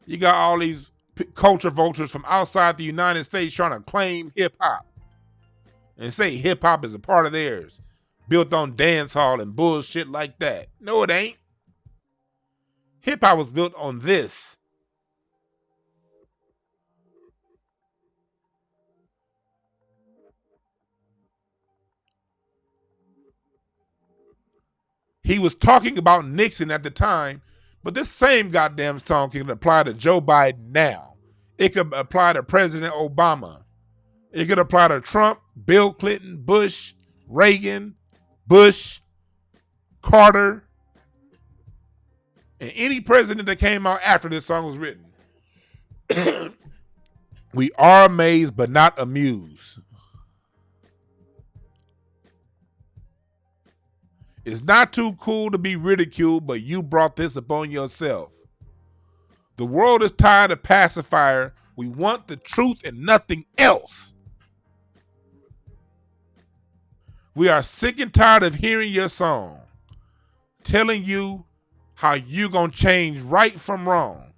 You got all these culture vultures from outside the United States trying to claim hip hop and say hip hop is a part of theirs, built on dance hall and bullshit like that. No, it ain't. Hip hop was built on this. He was talking about Nixon at the time, but this same goddamn song can apply to Joe Biden now. It could apply to President Obama. It could apply to Trump, Bill Clinton, Bush, Reagan, Bush, Carter, and any president that came out after this song was written. We are amazed but not amused. It's not too cool to be ridiculed, but you brought this upon yourself. The world is tired of pacifier. We want the truth and nothing else. We are sick and tired of hearing your song, telling you how you gonna change right from wrong.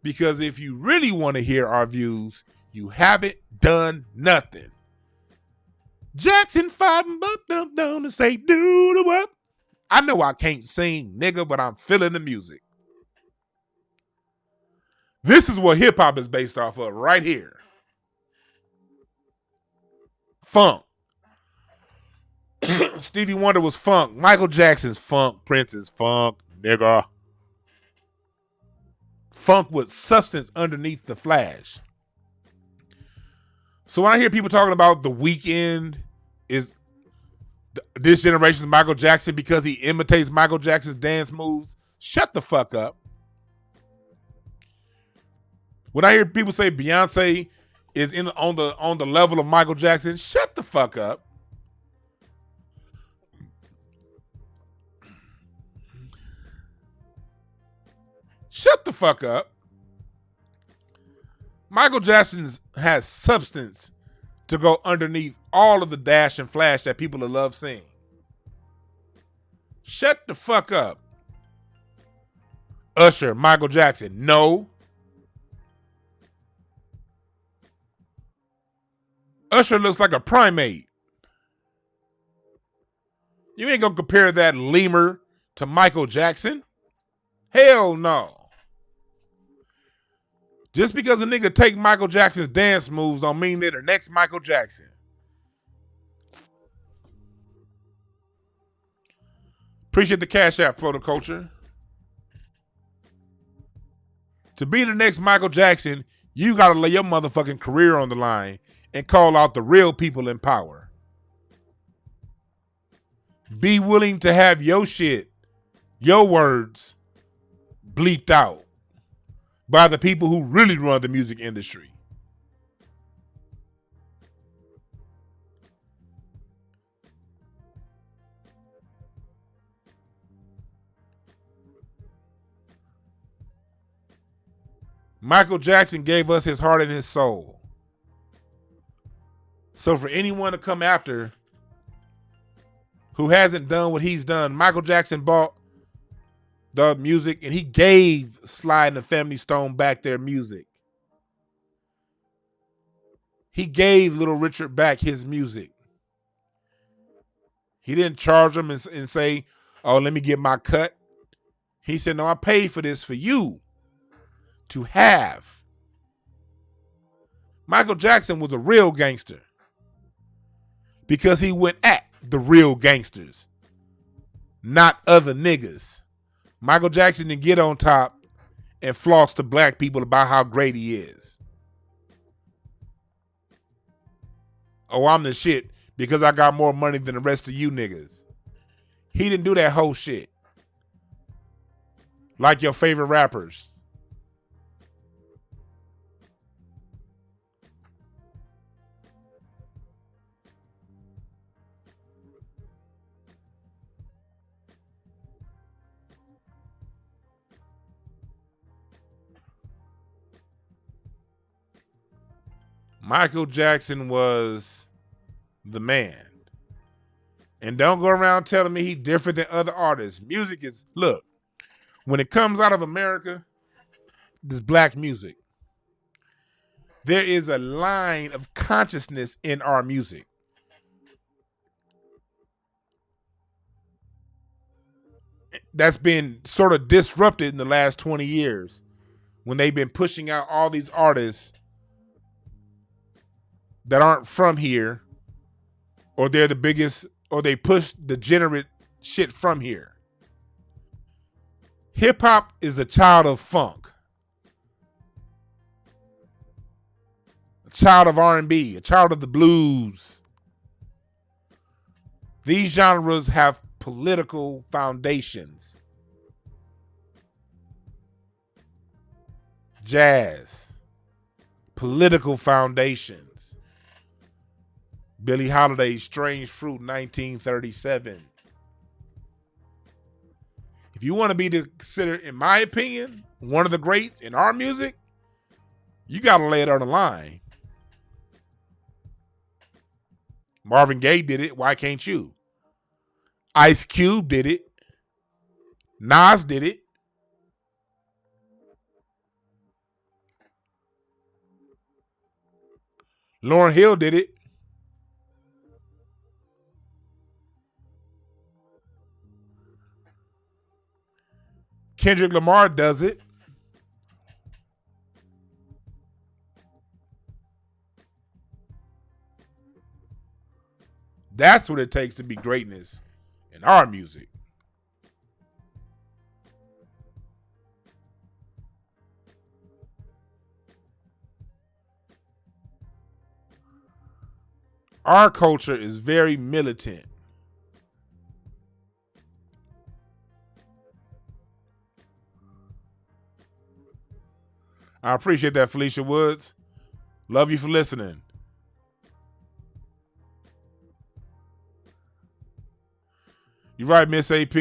Because if you really want to hear our views, you haven't done nothing. Jackson 5 and say do the what? I know I can't sing, nigga, but I'm feeling the music. This is what hip hop is based off of right here. Funk. Stevie Wonder was funk. Michael Jackson's funk. Prince is funk, nigga. Funk with substance underneath the flash. So when I hear people talking about The Weeknd is this generation's Michael Jackson because he imitates Michael Jackson's dance moves, shut the fuck up. When I hear people say Beyonce is on the level of Michael Jackson, shut the fuck up. Shut the fuck up. Michael Jackson has substance to go underneath all of the dash and flash that people love seeing. Shut the fuck up. Usher, Michael Jackson, no. Usher looks like a primate. You ain't gonna compare that lemur to Michael Jackson. Hell no. Just because a nigga take Michael Jackson's dance moves don't mean they're the next Michael Jackson. Appreciate the Cash App, Flow the Culture. To be the next Michael Jackson, You got to lay your motherfucking career on the line and call out the real people in power. Be willing to have your shit, your words, bleeped out by the people who really run the music industry. Michael Jackson gave us his heart and his soul. So for anyone to come after who hasn't done what he's done, Michael Jackson bought the music and he gave Sly and the Family Stone back their music. He gave Little Richard back his music. He didn't charge them and say, oh, let me get my cut. He said, no, I paid for this for you to have. Michael Jackson was a real gangster because he went at the real gangsters, not other niggas. Michael Jackson didn't get on top and floss to black people about how great he is. Oh, I'm the shit because I got more money than the rest of you niggas. He didn't do that whole shit. Like your favorite rappers. Michael Jackson was the man. And don't go around telling me he's different than other artists. Music is, look, when it comes out of America, this black music, there is a line of consciousness in our music. That's been sort of disrupted in the last 20 years when they've been pushing out all these artists that aren't from here, or they're the biggest, or they push degenerate shit from here. Hip hop is a child of funk, a child of R&B, a child of the blues. These genres have political foundations. Jazz, political foundations. Billie Holiday's Strange Fruit, 1937. If you want to be considered, in my opinion, one of the greats in our music, you got to lay it on the line. Marvin Gaye did it. Why can't you? Ice Cube did it. Nas did it. Lauryn Hill did it. Kendrick Lamar does it. That's what it takes to be greatness in our music. Our culture is very militant. I appreciate that, Felicia Woods. Love you for listening. You're right, Miss AP.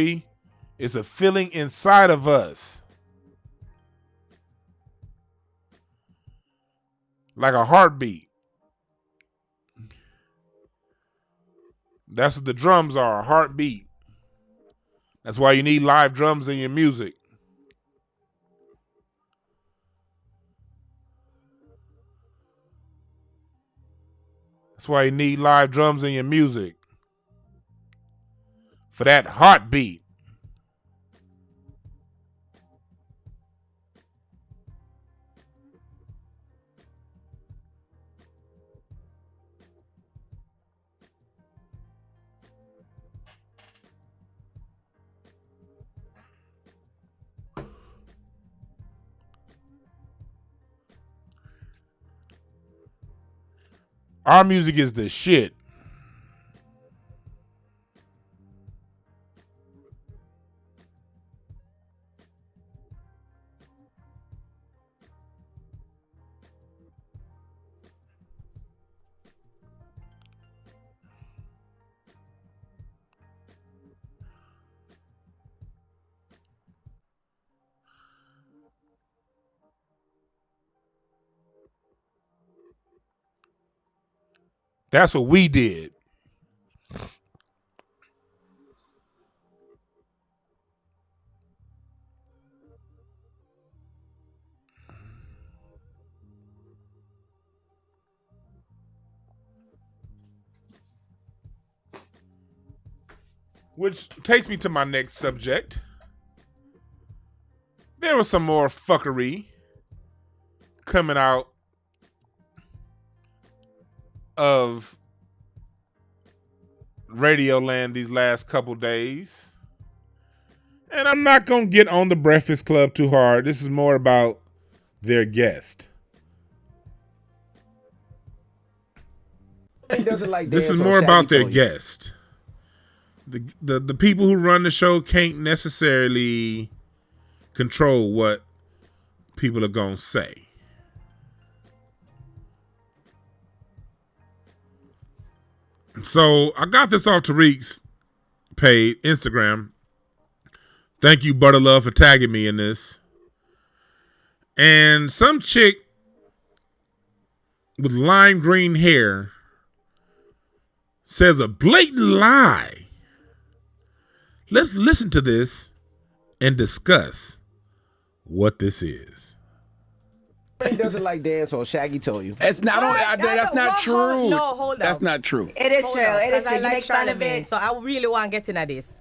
It's a feeling inside of us. Like a heartbeat. That's what the drums are, a heartbeat. That's why you need live drums in your music. That's why you need live drums in your music. For that heartbeat. Our music is the shit. That's what we did. Which takes me to my next subject. There was some more fuckery coming out of Radioland these last couple days. And I'm not going to get on the Breakfast Club too hard. This is more about their guest. He doesn't like this is more about their guest. The people who run the show can't necessarily control what people are going to say. So I got this off Tariq's page, Instagram. Thank you, Butterlove, for tagging me in this. And some chick with lime green hair says a blatant lie. Let's listen to this and discuss what this is. He doesn't like dance, or Shaggy told you. It's not. That's not true. No, hold on. That's not true. It is true. It is true. You make fun of it. So I really want to get into this.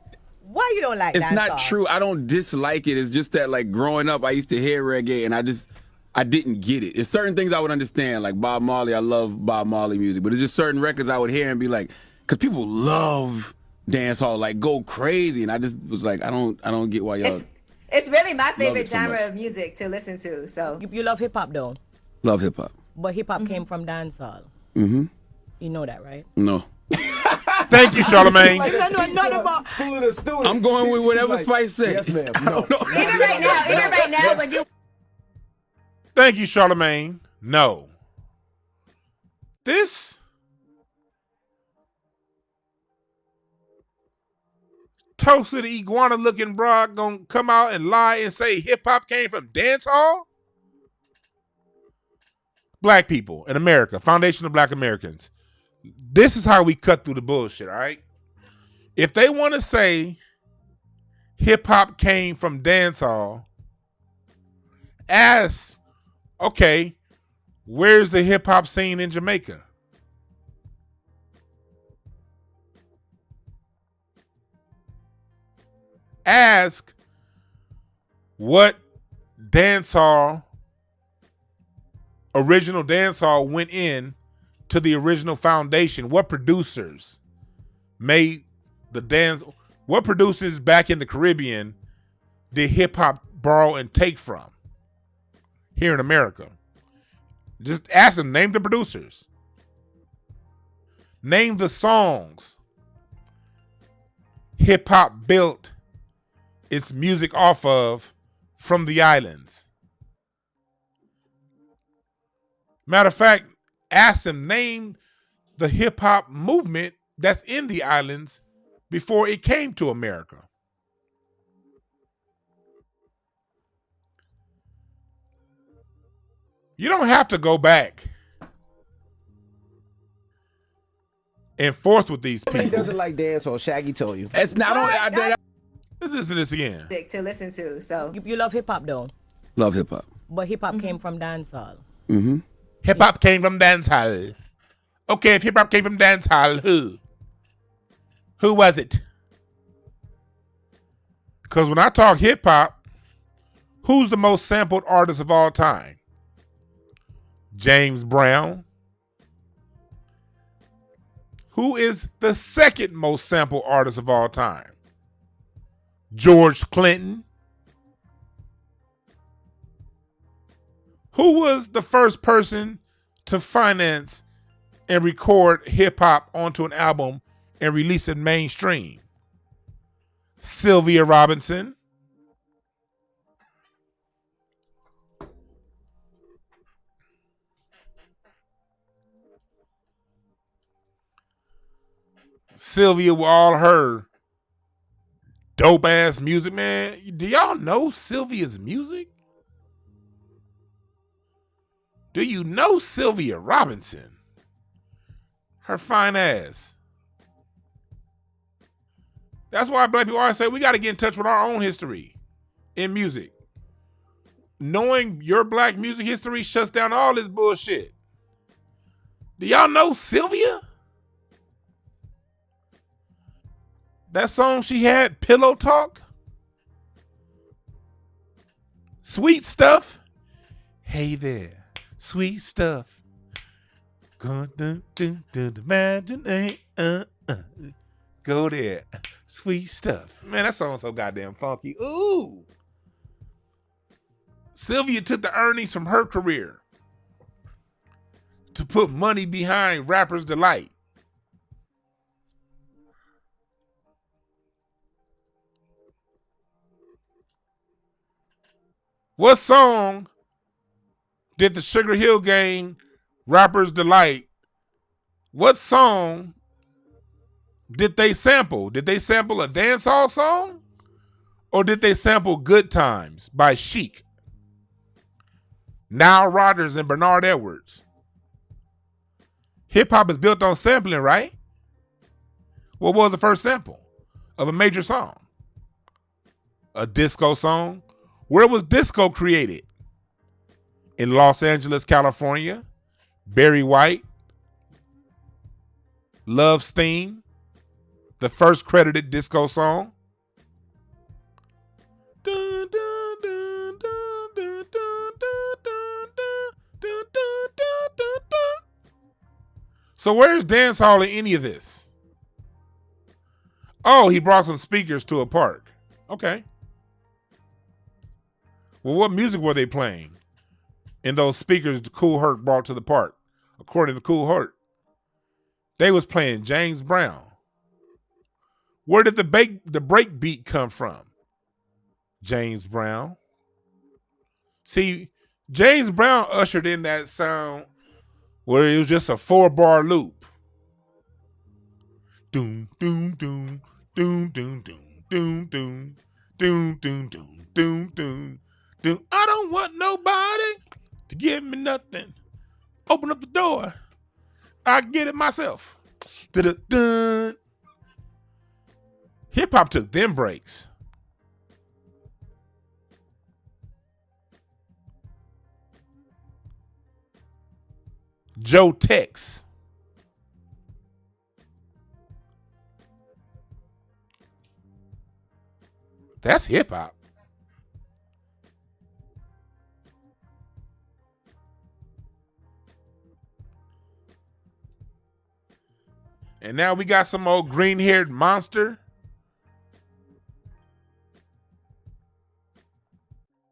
Why you don't like that? It's not true. I don't dislike it. It's just that, like, growing up, I used to hear reggae, and I didn't get it. It's certain things I would understand, like Bob Marley. I love Bob Marley music, but it's just certain records I would hear and be like, because people love dance hall, like go crazy, and I just was like, I don't get why y'all. It's really my favorite genre of music to listen to. So you love hip hop, though. Love hip hop. But hip hop came from dancehall. Mm-hmm. You know that, right? No. Thank you, Charlamagne. I'm going with whatever Spice says. Yes, ma'am. I don't know. Even right now, when you. Thank you, Charlamagne. No. This toasted iguana looking broad gonna come out and lie and say hip hop came from dance hall? Black people in America, foundation of Black Americans. This is how we cut through the bullshit, all right? If they want to say hip hop came from dance hall, ask, okay, where's the hip hop scene in Jamaica? Ask what original dance hall went in to the original foundation. What producers made the dance? What producers back in the Caribbean did hip hop borrow and take from here in America? Just ask them, name the producers. Name the songs hip hop built its music off of from the islands. Matter of fact, ask them, name the hip hop movement that's in the islands before it came to America. You don't have to go back and forth with these people. He doesn't like dance, or Shaggy told you. It's not. Let's listen to this again. To listen to. So you love hip hop, though. Love hip hop. But hip hop came from dancehall. Mm-hmm. Hip hop came from dancehall. Okay, if hip hop came from dancehall, who? Who was it? Because when I talk hip hop, who's the most sampled artist of all time? James Brown. Who is the second most sampled artist of all time? George Clinton. Who was the first person to finance and record hip hop onto an album and release it mainstream? Sylvia Robinson. Sylvia with all her dope ass music, man. Do y'all know Sylvia's music? Do you know Sylvia Robinson? Her fine ass. That's why black people always say we got to get in touch with our own history in music. Knowing your black music history shuts down all this bullshit. Do y'all know Sylvia? That song she had, Pillow Talk. Sweet Stuff. Hey there, sweet stuff. Imagine, go there, sweet stuff. Man, that song's so goddamn funky. Ooh. Sylvia took the earnings from her career to put money behind Rapper's Delight. What song did the Sugar Hill Gang, Rapper's Delight, what song did they sample? Did they sample a dancehall song? Or did they sample Good Times by Chic, Nile Rodgers, and Bernard Edwards? Hip-hop is built on sampling, right? What was the first sample of a major song? A disco song? Where was disco created? In Los Angeles, California. Barry White. Love's Theme. The first credited disco song. Dun, dun, dun, dun, dun, dun, dun, dun, dun, dun, dun, dun, dun. So where's dancehall in any of this? Oh, he brought some speakers to a park. Okay. Well, what music were they playing in those speakers Kool Herc brought to the park? According to Kool Herc, they was playing James Brown. Where did the break beat come from? James Brown. See, James Brown ushered in that sound where it was just a 4-bar loop. Doom, doom, doom, doom, doom, doom, doom, doom, doom, doom, doom, doom, doom. I don't want nobody to give me nothing. Open up the door. I get it myself. Dun-dun-dun. Hip hop took them breaks. Joe Tex. That's hip hop. And now we got some old green-haired monster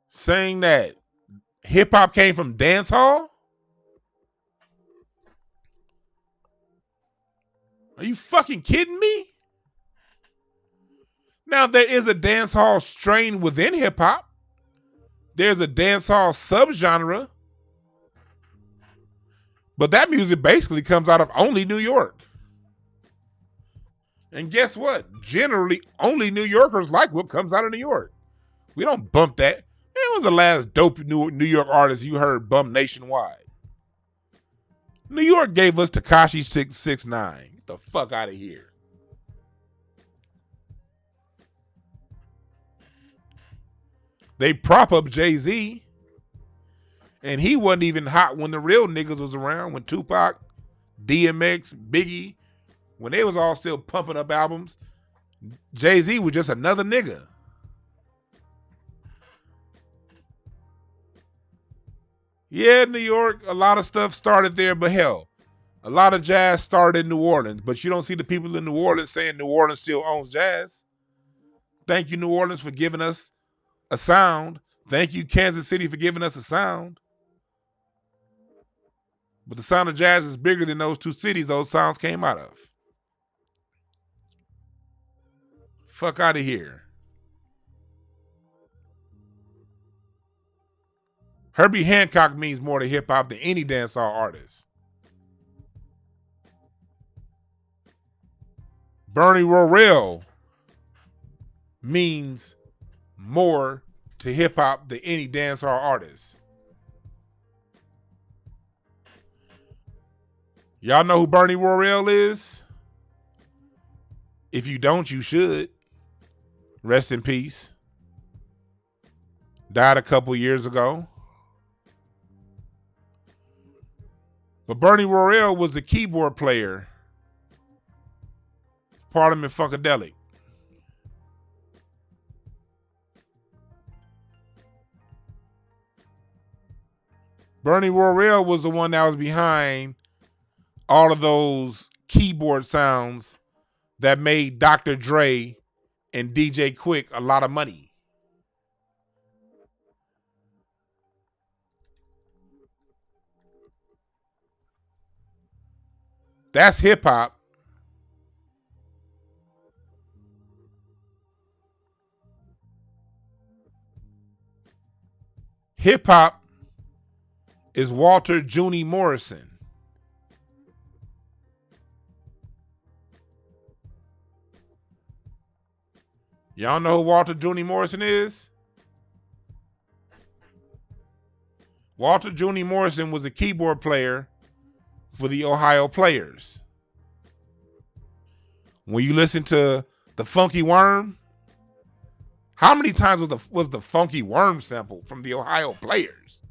saying that hip-hop came from dance hall? Are you fucking kidding me? Now, there is a dance hall strain within hip-hop. There's a dance hall subgenre. But that music basically comes out of only New York. And guess what? Generally, only New Yorkers like what comes out of New York. We don't bump that. When was the last dope New York artist you heard bump nationwide? New York gave us Tekashi 6ix9ine. Get the fuck out of here. They prop up Jay-Z. And he wasn't even hot when the real niggas was around. When Tupac, DMX, Biggie, when they was all still pumping up albums, Jay-Z was just another nigga. Yeah, New York, a lot of stuff started there, but hell, a lot of jazz started in New Orleans, but you don't see the people in New Orleans saying New Orleans still owns jazz. Thank you, New Orleans, for giving us a sound. Thank you, Kansas City, for giving us a sound. But the sound of jazz is bigger than those two cities those sounds came out of. Fuck out of here. Herbie Hancock means more to hip-hop than any dancehall artist. Bernie Worrell means more to hip-hop than any dancehall artist. Y'all know who Bernie Worrell is? If you don't, you should. Rest in peace. Died a couple years ago. But Bernie Worrell was the keyboard player. Parliament Funkadelic. Bernie Worrell was the one that was behind all of those keyboard sounds that made Dr. Dre and DJ Quick a lot of money. That's hip hop. Hip hop is Walter Junie Morrison. Y'all know who Walter Junie Morrison is? Walter Junie Morrison was a keyboard player for the Ohio Players. When you listen to the Funky Worm, how many times was the Funky Worm sample from the Ohio Players?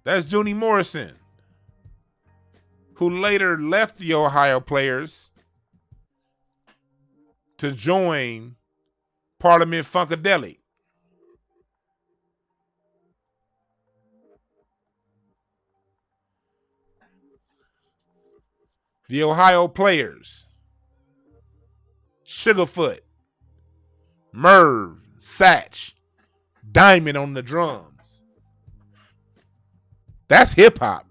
That's Junie Morrison, who later left the Ohio Players to join Parliament Funkadelic. The Ohio Players. Sugarfoot. Merv. Satch. Diamond on the drums. That's hip hop.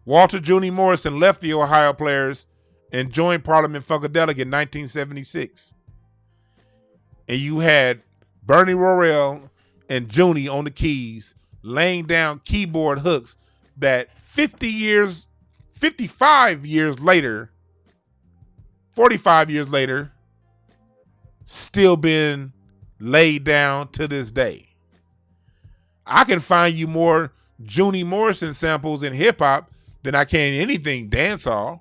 Walter Junie Morrison left the Ohio Players and joined Parliament Funkadelic in 1976. And you had Bernie Worrell and Junie on the keys, laying down keyboard hooks that 45 years later, still been laid down to this day. I can find you more Junie Morrison samples in hip hop than I can anything dancehall.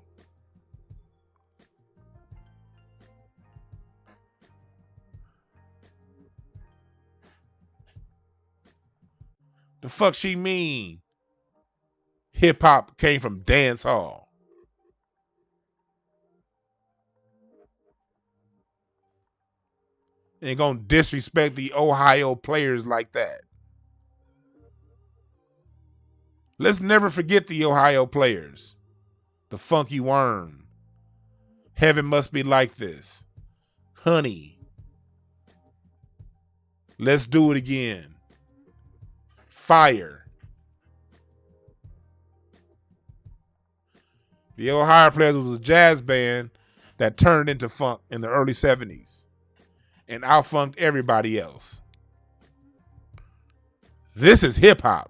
The fuck she mean? Hip hop came from dance hall. Ain't gonna disrespect the Ohio Players like that. Let's never forget the Ohio Players. The Funky Worm. Heaven Must Be Like This. Honey. Let's Do It Again. Fire. The Ohio Players was a jazz band that turned into funk in the early 70s and outfunked everybody else. This is hip hop.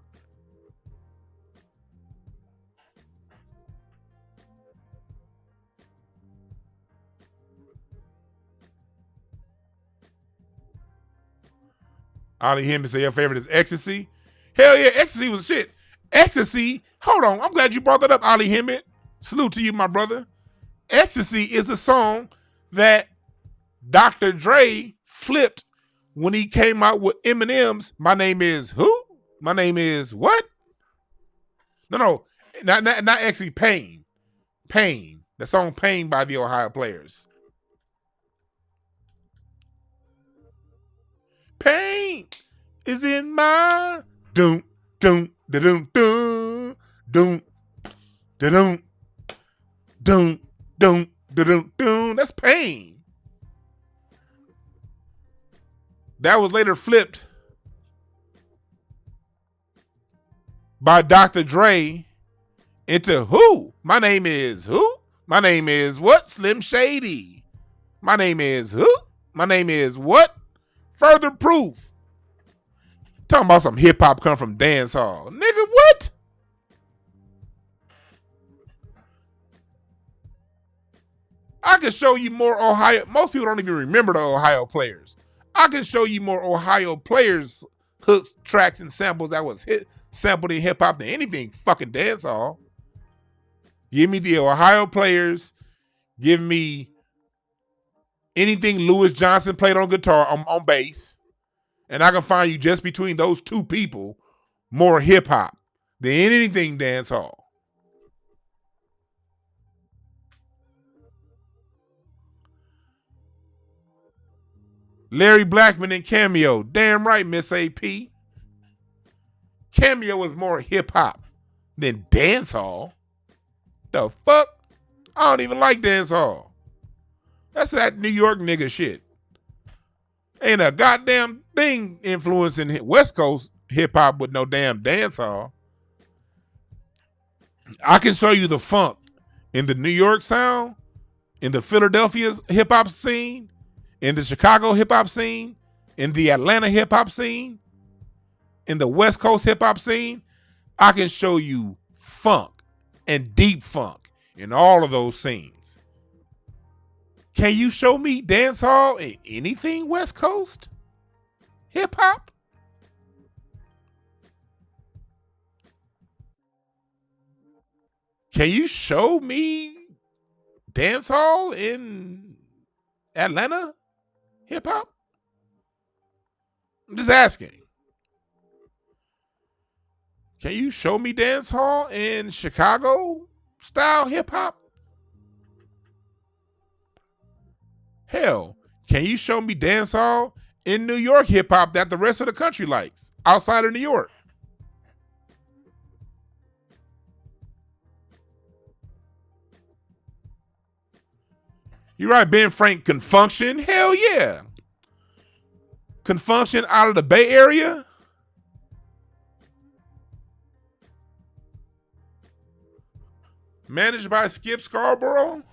Ollie Hemming say your favorite is Ecstasy. Hell yeah, Ecstasy was shit. Ecstasy, hold on. I'm glad you brought that up, Ollie Hemming. Salute to you, my brother. Ecstasy is a song that Dr. Dre flipped when he came out with Eminem's My Name Is Who? My Name Is What? No, not actually Pain. Pain. The song Pain by the Ohio Players. Pain is in my doom doom doom doom doom doom doom Doom, doom, doom. That's Pain. That was later flipped by Dr. Dre into who? My name is who? My name is what? Slim Shady. My name is who? My name is what? Further Proof. Talking about some hip hop come from dance hall. Nigga, what? I can show you more Ohio. Most people don't even remember the Ohio players. I can show you more Ohio players, hooks, tracks, and samples that was sampled in hip hop than anything fucking dance hall. Give me the Ohio players. Give me anything Lewis Johnson played on guitar, on bass. And I can find you just between those two people more hip hop than anything dance hall. Larry Blackmon and Cameo. Damn right, Miss AP. Cameo is more hip hop than dance hall. The fuck? I don't even like dance hall. That's that New York nigga shit. Ain't a goddamn thing influencing West Coast hip hop with no damn dance hall. I can show you the funk in the New York sound, in the Philadelphia hip hop scene, in the Chicago hip hop scene, in the Atlanta hip hop scene, in the West Coast hip hop scene. I can show you funk and deep funk in all of those scenes. Can you show me dance hall in anything West Coast hip hop? Can you show me dance hall in Atlanta hip hop? I'm just asking. Can you show me dance hall in Chicago style hip hop? Hell, can you show me dance hall in New York hip hop that the rest of the country likes outside of New York? You're right, Ben Frank can function. Hell yeah. Can function out of the Bay Area. Managed by Skip Scarborough.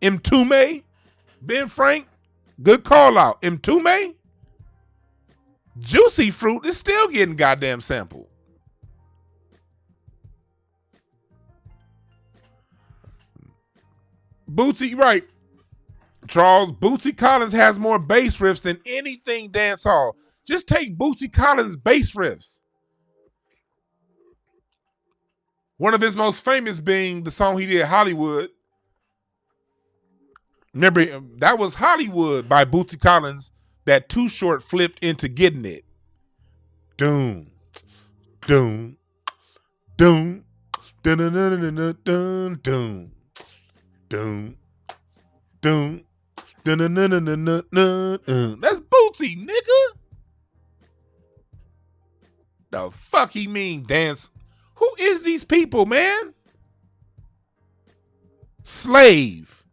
Mtume. Ben Frank. Good call out. Mtume. Juicy Fruit is still getting goddamn sampled. Bootsy, right. Charles, Bootsy Collins has more bass riffs than anything dancehall. Just take Bootsy Collins' bass riffs. One of his most famous being the song he did, Hollywood. Remember, that was Hollywood by Bootsy Collins that Too Short flipped into Getting It. Doom, doom, doom, dun dun dun dun dun dun doom. Doom, doom, dun dun dun dun dun dun. That's Bootsy, nigga. The fuck he mean dance? Who is these people, man? Slave.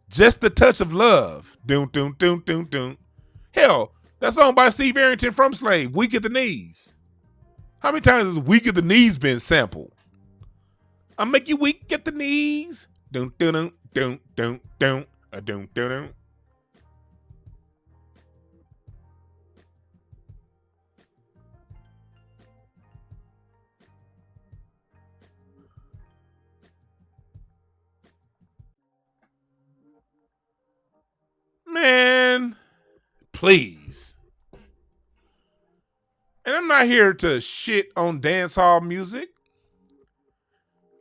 Just a Touch of Love. Doom, doom, doom, doom, doom. Hell, that song by Steve Arrington from Slave, Weak at the Knees. How many times has Weak at the Knees been sampled? I'll make you weak at the knees. Doom, doom, doom, doom, doom, doom, doom, doom. Man, please. And I'm not here to shit on dance hall music.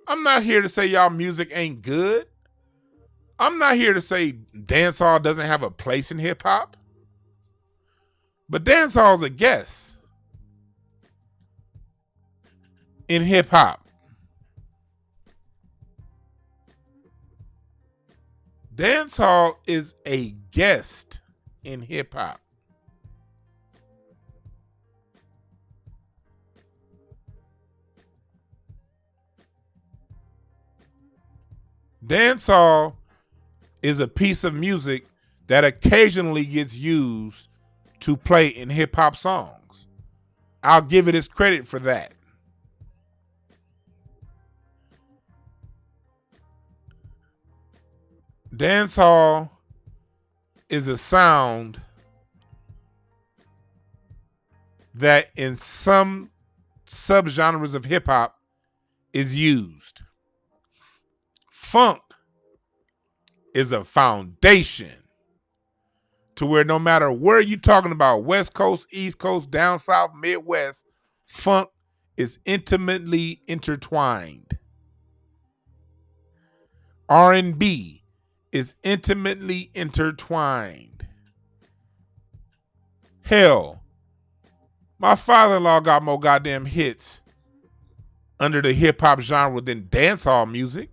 I'm not here to say y'all music ain't good. I'm not here to say dancehall doesn't have a place in hip hop. But dancehall's a guest in hip hop. Dancehall is a guest in hip hop. Dancehall is a piece of music that occasionally gets used to play in hip hop songs. I'll give it its credit for that. Dancehall is a sound that in some subgenres of hip hop is used. Funk is a foundation to where no matter where you're talking about, West Coast, East Coast, down South, Midwest, funk is intimately intertwined. R&B is intimately intertwined. Hell, my father-in-law got more goddamn hits under the hip-hop genre than dancehall music.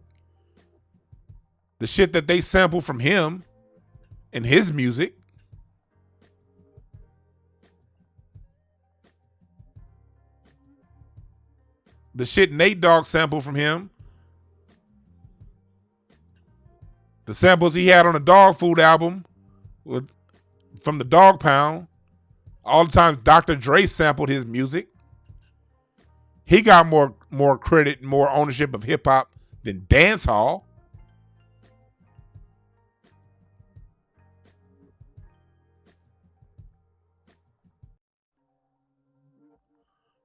The shit that they sample from him and his music. The shit Nate Dogg sampled from him. The samples he had on the dog food album from the Dog Pound. All the times Dr. Dre sampled his music. He got more credit and more ownership of hip hop than dancehall.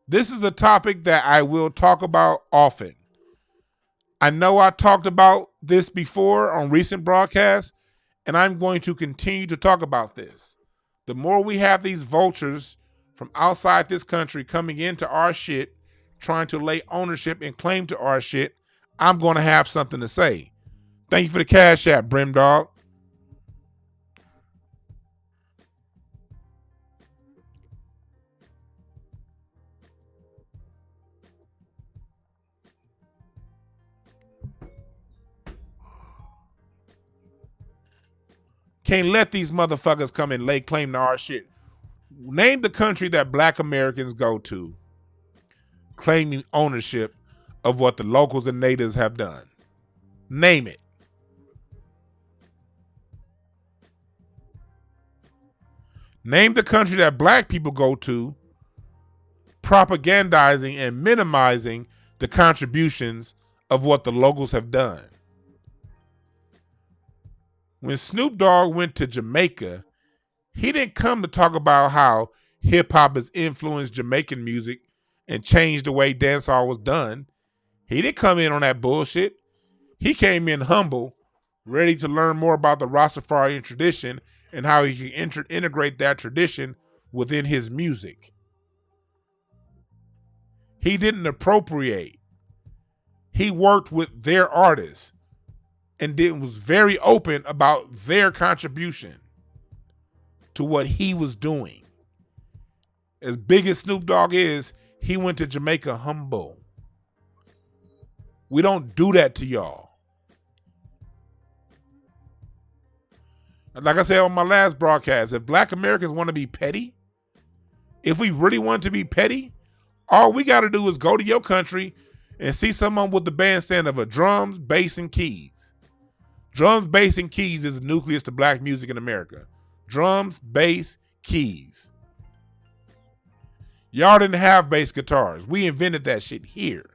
This is a topic that I will talk about often. I know I talked about this before on recent broadcasts, and I'm going to continue to talk about this. The more we have these vultures from outside this country coming into our shit, trying to lay ownership and claim to our shit, I'm going to have something to say. Thank you for the Cash App, Brimdog. Can't let these motherfuckers come and lay claim to our shit. Name the country that black Americans go to claiming ownership of what the locals and natives have done. Name it. Name the country that black people go to propagandizing and minimizing the contributions of what the locals have done. When Snoop Dogg went to Jamaica, he didn't come to talk about how hip-hop has influenced Jamaican music and changed the way dancehall was done. He didn't come in on that bullshit. He came in humble, ready to learn more about the Rastafarian tradition and how he can integrate that tradition within his music. He didn't appropriate. He worked with their artists and was very open about their contribution to what he was doing. As big as Snoop Dogg is, he went to Jamaica humble. We don't do that to y'all. Like I said on my last broadcast, if black Americans want to be petty, if we really want to be petty, all we got to do is go to your country and see someone with the bandstand of a drums, bass, and keys. Drums, bass, and keys is the nucleus to black music in America. Drums, bass, keys. Y'all didn't have bass guitars. We invented that shit here.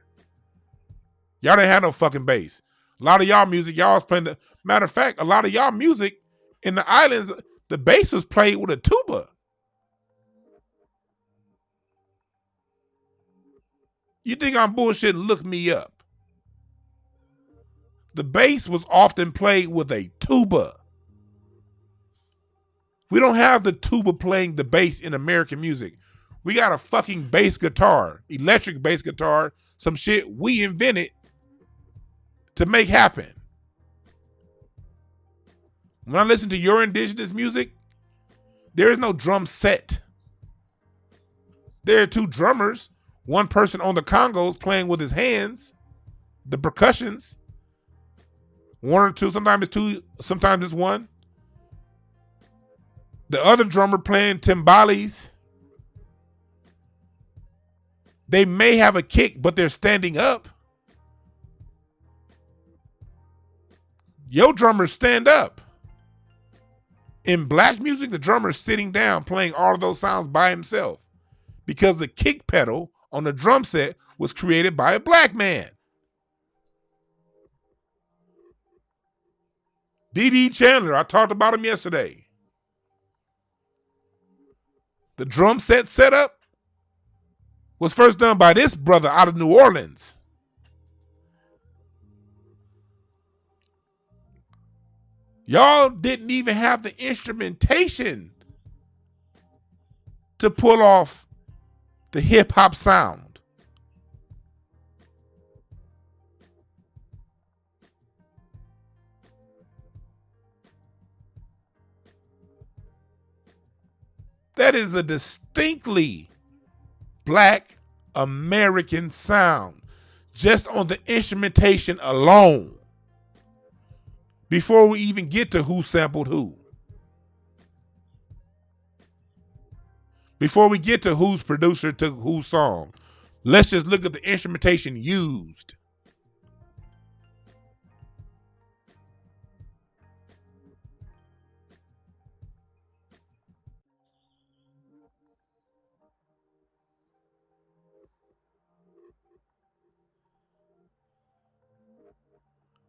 Y'all didn't have no fucking bass. A lot of y'all music, y'all was playing the... Matter of fact, a lot of y'all music in the islands, the bass was played with a tuba. You think I'm bullshitting? Look me up. The bass was often played with a tuba. We don't have the tuba playing the bass in American music. We got a fucking bass guitar, electric bass guitar, some shit we invented to make happen. When I listen to your indigenous music, there is no drum set. There are two drummers, one person on the congos playing with his hands, the percussions. One or two, sometimes it's two, sometimes it's one. The other drummer playing timbales. They may have a kick, but they're standing up. Your drummers stand up. In black music, the drummer is sitting down playing all of those sounds by himself because the kick pedal on the drum set was created by a black man. D.D. Chandler, I talked about him yesterday. The drum set setup was first done by this brother out of New Orleans. Y'all didn't even have the instrumentation to pull off the hip hop sound. That is a distinctly black American sound, just on the instrumentation alone. Before we even get to who sampled who. Before we get to whose producer took whose song, let's just look at the instrumentation used.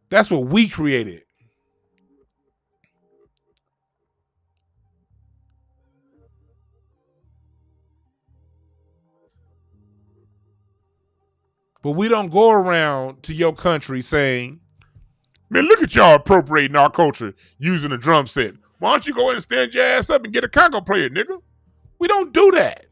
That's what we created. But we don't go around to your country saying, man, look at y'all appropriating our culture using a drum set. Why don't you go and stand your ass up and get a conga player, nigga? We don't do that.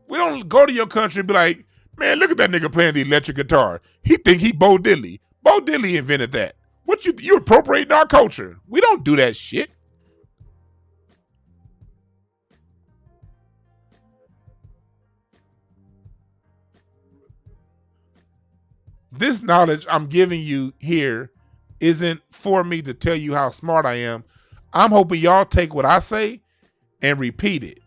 We don't go to your country and be like, man, look at that nigga playing the electric guitar. He think he Bo Diddley. Bo Diddley invented that. What you appropriating our culture? We don't do that shit. This knowledge I'm giving you here isn't for me to tell you how smart I am. I'm hoping y'all take what I say and repeat it.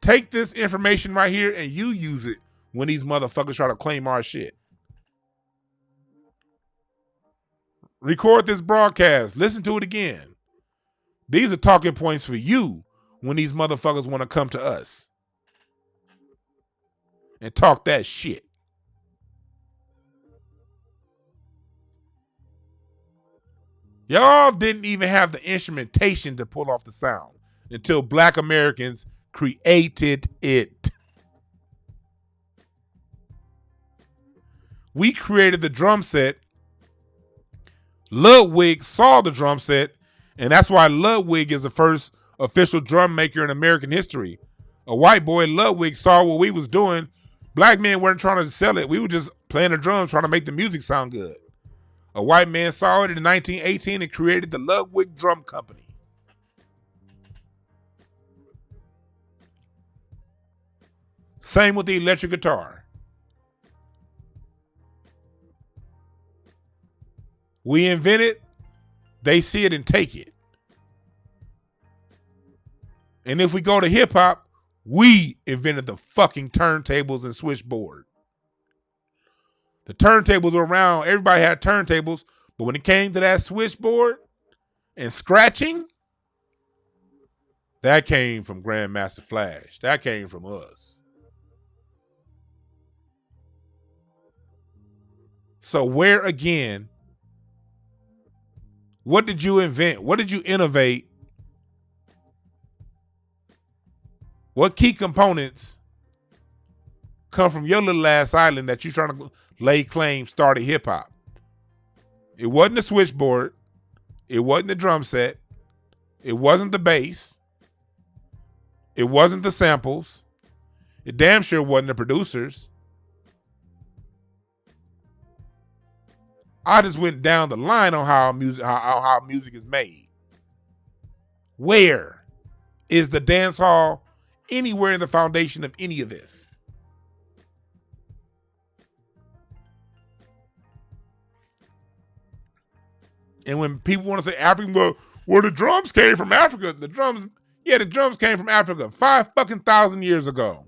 Take this information right here and you use it when these motherfuckers try to claim our shit. Record this broadcast. Listen to it again. These are talking points for you when these motherfuckers want to come to us and talk that shit. Y'all didn't even have the instrumentation to pull off the sound until black Americans created it. We created the drum set. Ludwig saw the drum set, and that's why Ludwig is the first official drum maker in American history. A white boy, Ludwig, saw what we was doing. Black men weren't trying to sell it. We were just playing the drums, trying to make the music sound good. A white man saw it in 1918 and created the Ludwig Drum Company. Same with the electric guitar. We invent it, they see it and take it. And if we go to hip hop, we invented the fucking turntables and switchboard. The turntables were around. Everybody had turntables. But when it came to that switchboard and scratching, that came from Grandmaster Flash. That came from us. So where again, what did you invent? What did you innovate? What key components come from your little ass island that you're trying to lay claim started hip hop? It wasn't the switchboard. It wasn't the drum set. It wasn't the bass. It wasn't the samples. It damn sure wasn't the producers. I just went down the line on how music is made. Where is the dance hall anywhere in the foundation of any of this? And when people want to say African, well, the drums came from Africa. The drums came from Africa 5,000 years ago.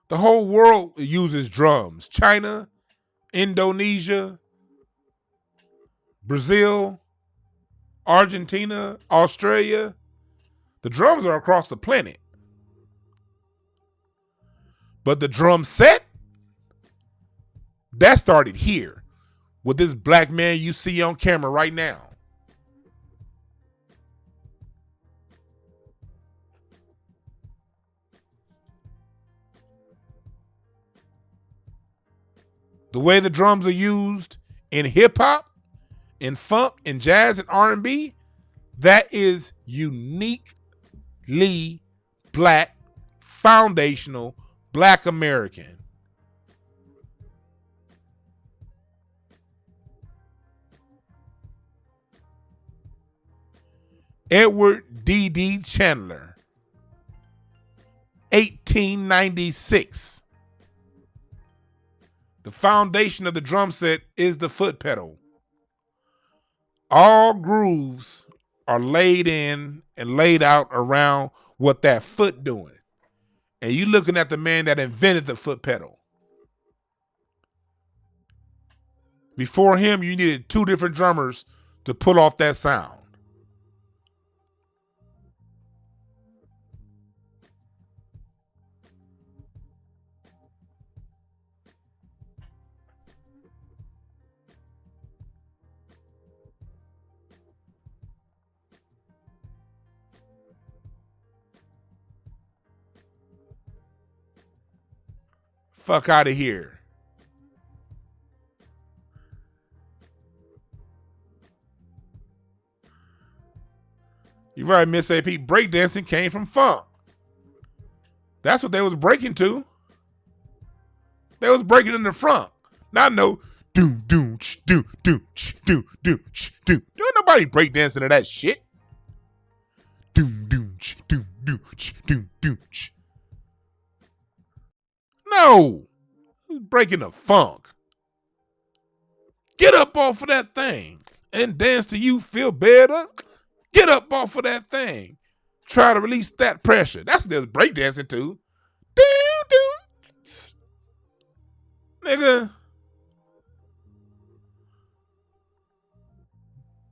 The whole world uses drums. China, Indonesia, Brazil, Argentina, Australia. The drums are across the planet. But the drum set, that started here with this black man you see on camera right now. The way the drums are used in hip hop, in funk, in jazz, and R&B, that is uniquely black, foundational, black American. Edward D.D. Chandler, 1896. The foundation of the drum set is the foot pedal. All grooves are laid in and laid out around what that foot doing. And you looking at the man that invented the foot pedal. Before him, you needed two different drummers to pull off that sound. Fuck out of here. You're right, Miss AP. Breakdancing came from funk. That's what they was breaking to. They was breaking in the front. Not no do do ch do do ch do do ch do. Don't nobody breakdancing to that shit. Do do ch do do ch do do ch. No, who's breaking the funk? Get up off of that thing and dance till you feel better. Get up off of that thing. Try to release that pressure. That's what there's breakdancing to. Do do, nigga.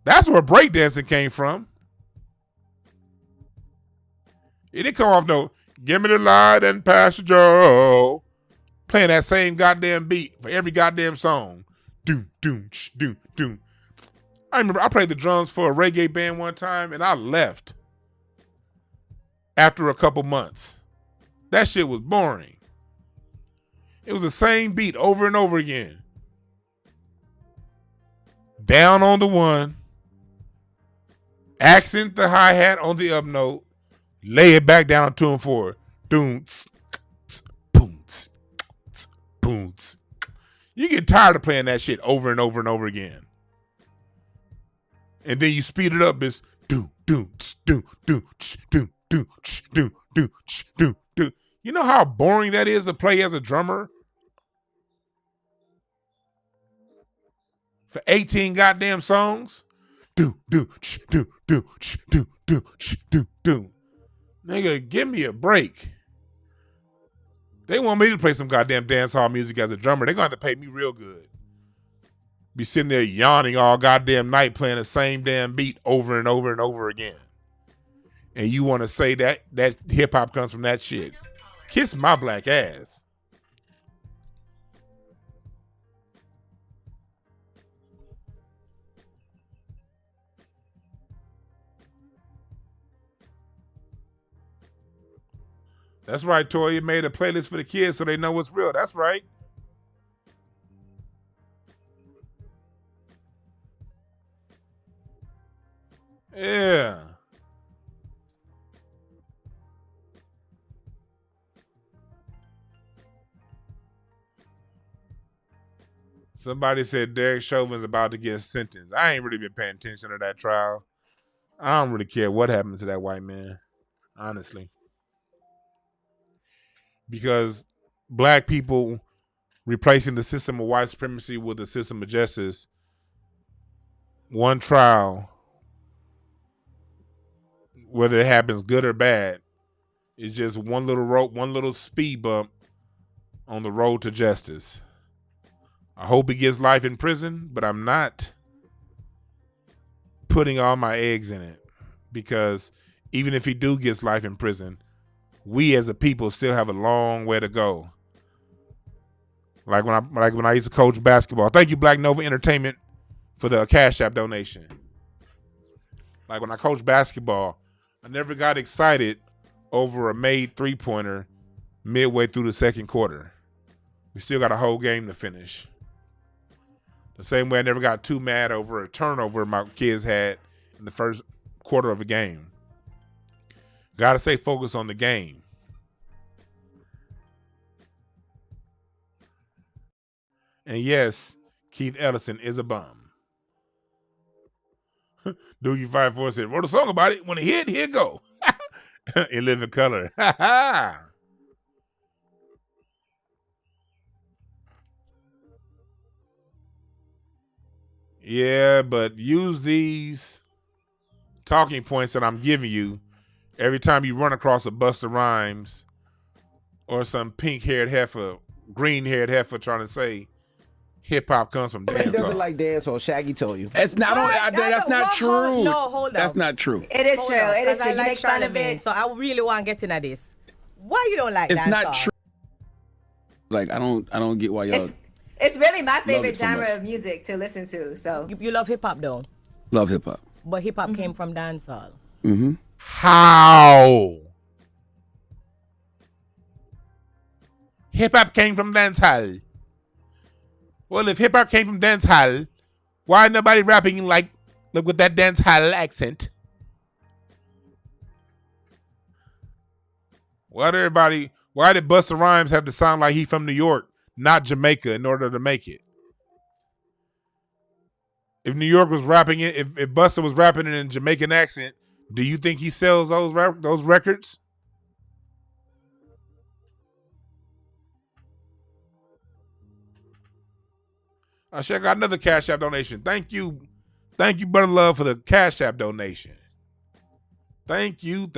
That's where breakdancing came from. It didn't come off no, give me the light and Pastor Joe. Playing that same goddamn beat for every goddamn song. Do, do, do, do. I remember I played the drums for a reggae band one time and I left after a couple months. That shit was boring. It was the same beat over and over again. Down on the one, accent the hi-hat on the up note, lay it back down on 2 and 4. Doom, boom, boom. You get tired of playing that shit over and over and over again. And then you speed it up, it's do do do do do do do do do do. You know how boring that is to play as a drummer? For 18 goddamn songs? Do do do do do do do do. Nigga, give me a break. They want me to play some goddamn dance hall music as a drummer. They're going to have to pay me real good. Be sitting there yawning all goddamn night playing the same damn beat over and over and over again. And you want to say that hip hop comes from that shit. Kiss my black ass. That's right, Toya made a playlist for the kids so they know what's real. That's right. Yeah. Somebody said Derek Chauvin's about to get sentenced. I ain't really been paying attention to that trial. I don't really care what happened to that white man, honestly. Because black people replacing the system of white supremacy with the system of justice, one trial, whether it happens good or bad, is just one little rope, one little speed bump on the road to justice. I hope he gets life in prison, but I'm not putting all my eggs in it, because even if he do gets life in prison, we as a people still have a long way to go. Like when I used to coach basketball. Thank you, Black Nova Entertainment, for the Cash App donation. Like when I coached basketball, I never got excited over a made three-pointer midway through the second quarter. We still got a whole game to finish. The same way I never got too mad over a turnover my kids had in the first quarter of a game. Got to stay focused on the game. And yes, Keith Ellison is a bum. Doogie 54 said, wrote a song about it. When it hit, here it go. In living color. Yeah, but use these talking points that I'm giving you every time you run across a Busta Rhymes or some pink-haired heifer, green-haired heifer trying to say hip-hop comes from He dancehall. doesn't like dancehall. Shaggy told you. That's not. That's not true. No, hold on. That's not true. It is true. It is true. I You like make fun of Charlamagne, it. so I really want to get into this. Why you don't like It's dancehall? not true. Like I don't get why y'all It's really my it favorite so genre much. of music to listen to. So You love hip hop though, love hip hop. but hip hop came from dancehall. Mm-hmm. How? Hip-hop came from dancehall. Well, if hip-hop came from dancehall, why nobody rapping like with that dancehall accent? Why did Busta Rhymes have to sound like he from New York, not Jamaica, in order to make it? If New York was rapping it, if Busta was rapping it in a Jamaican accent, do you think he sells those records? I sure got another Cash App donation. Thank you, Brother Love, for the Cash App donation. Thank you.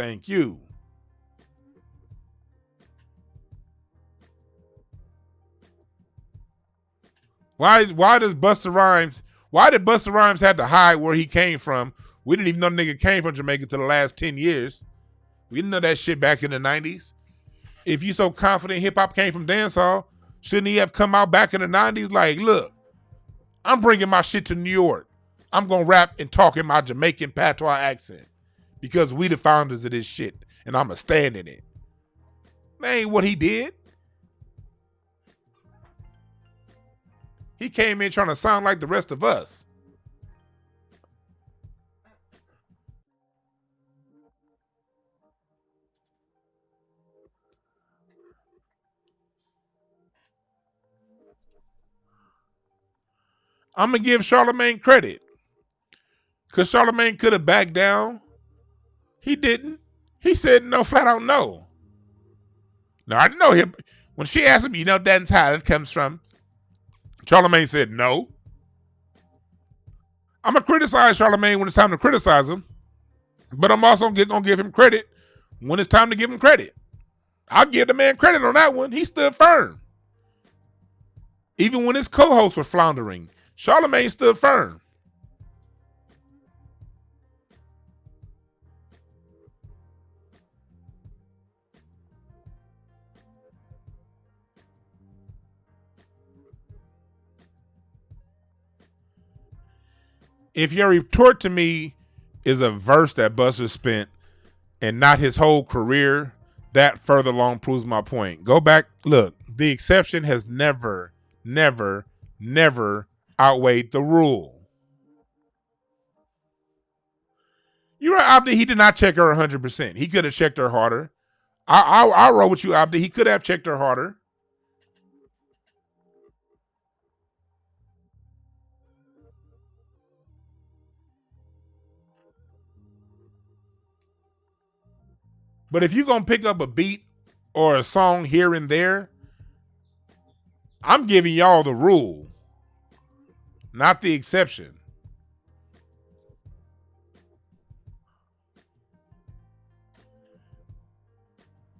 Why did Busta Rhymes have to hide where he came from? We didn't even know the nigga came from Jamaica till the last 10 years. We didn't know that shit back in the 90s. If you so confident hip hop came from dancehall, shouldn't he have come out back in the 90s like, look, I'm bringing my shit to New York. I'm going to rap and talk in my Jamaican patois accent because we the founders of this shit and I'm going to stand in it. That ain't what he did. He came in trying to sound like the rest of us. I'm going to give Charlamagne credit. Because Charlamagne could have backed down. He didn't. He said no, flat out no. Now, I know him. When she asked him, you know that's how it comes from, Charlamagne said no. I'm going to criticize Charlamagne when it's time to criticize him. But I'm also going to give him credit when it's time to give him credit. I'll give the man credit on that one. He stood firm. Even when his co-hosts were floundering, Charlamagne stood firm. If your retort to me is a verse that Busta spent and not his whole career, that further along proves my point. Go back, look, the exception has never outweighed the rule. You're right, Abdi, he did not check her 100%. He could have checked her harder. I'll roll with you, Abdi. He could have checked her harder. But if you're going to pick up a beat or a song here and there, I'm giving y'all the rule, not the exception.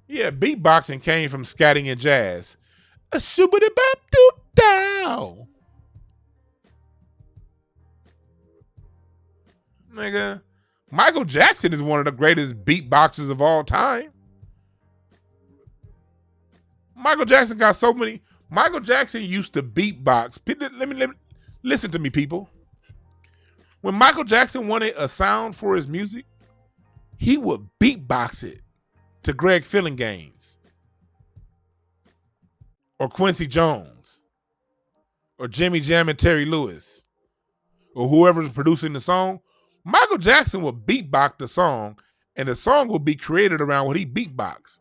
Yeah, beatboxing came from scatting and jazz. A shoobity bop doop dow. Nigga, Michael Jackson is one of the greatest beatboxers of all time. Michael Jackson got so many. Michael Jackson used to beatbox. Let me listen to me, people. When Michael Jackson wanted a sound for his music, he would beatbox it to Greg Fillinganes or Quincy Jones or Jimmy Jam and Terry Lewis or whoever's producing the song. Michael Jackson would beatbox the song, and the song will be created around what he beatboxed.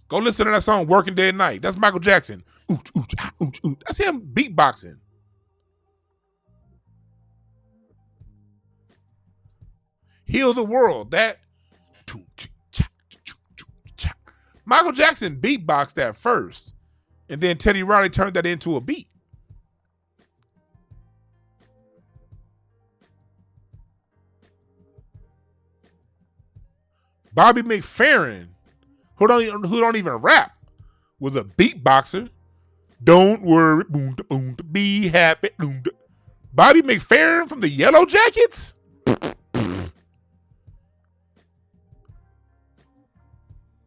Go listen to that song, Working Day and Night. That's Michael Jackson. That's him beatboxing. Heal the World. That. Michael Jackson beatboxed that first, and then Teddy Riley turned that into a beat. Bobby McFerrin, who don't even rap, was a beatboxer. Don't worry, boom, boom, be happy. Boom. Bobby McFerrin from the Yellow Jackets.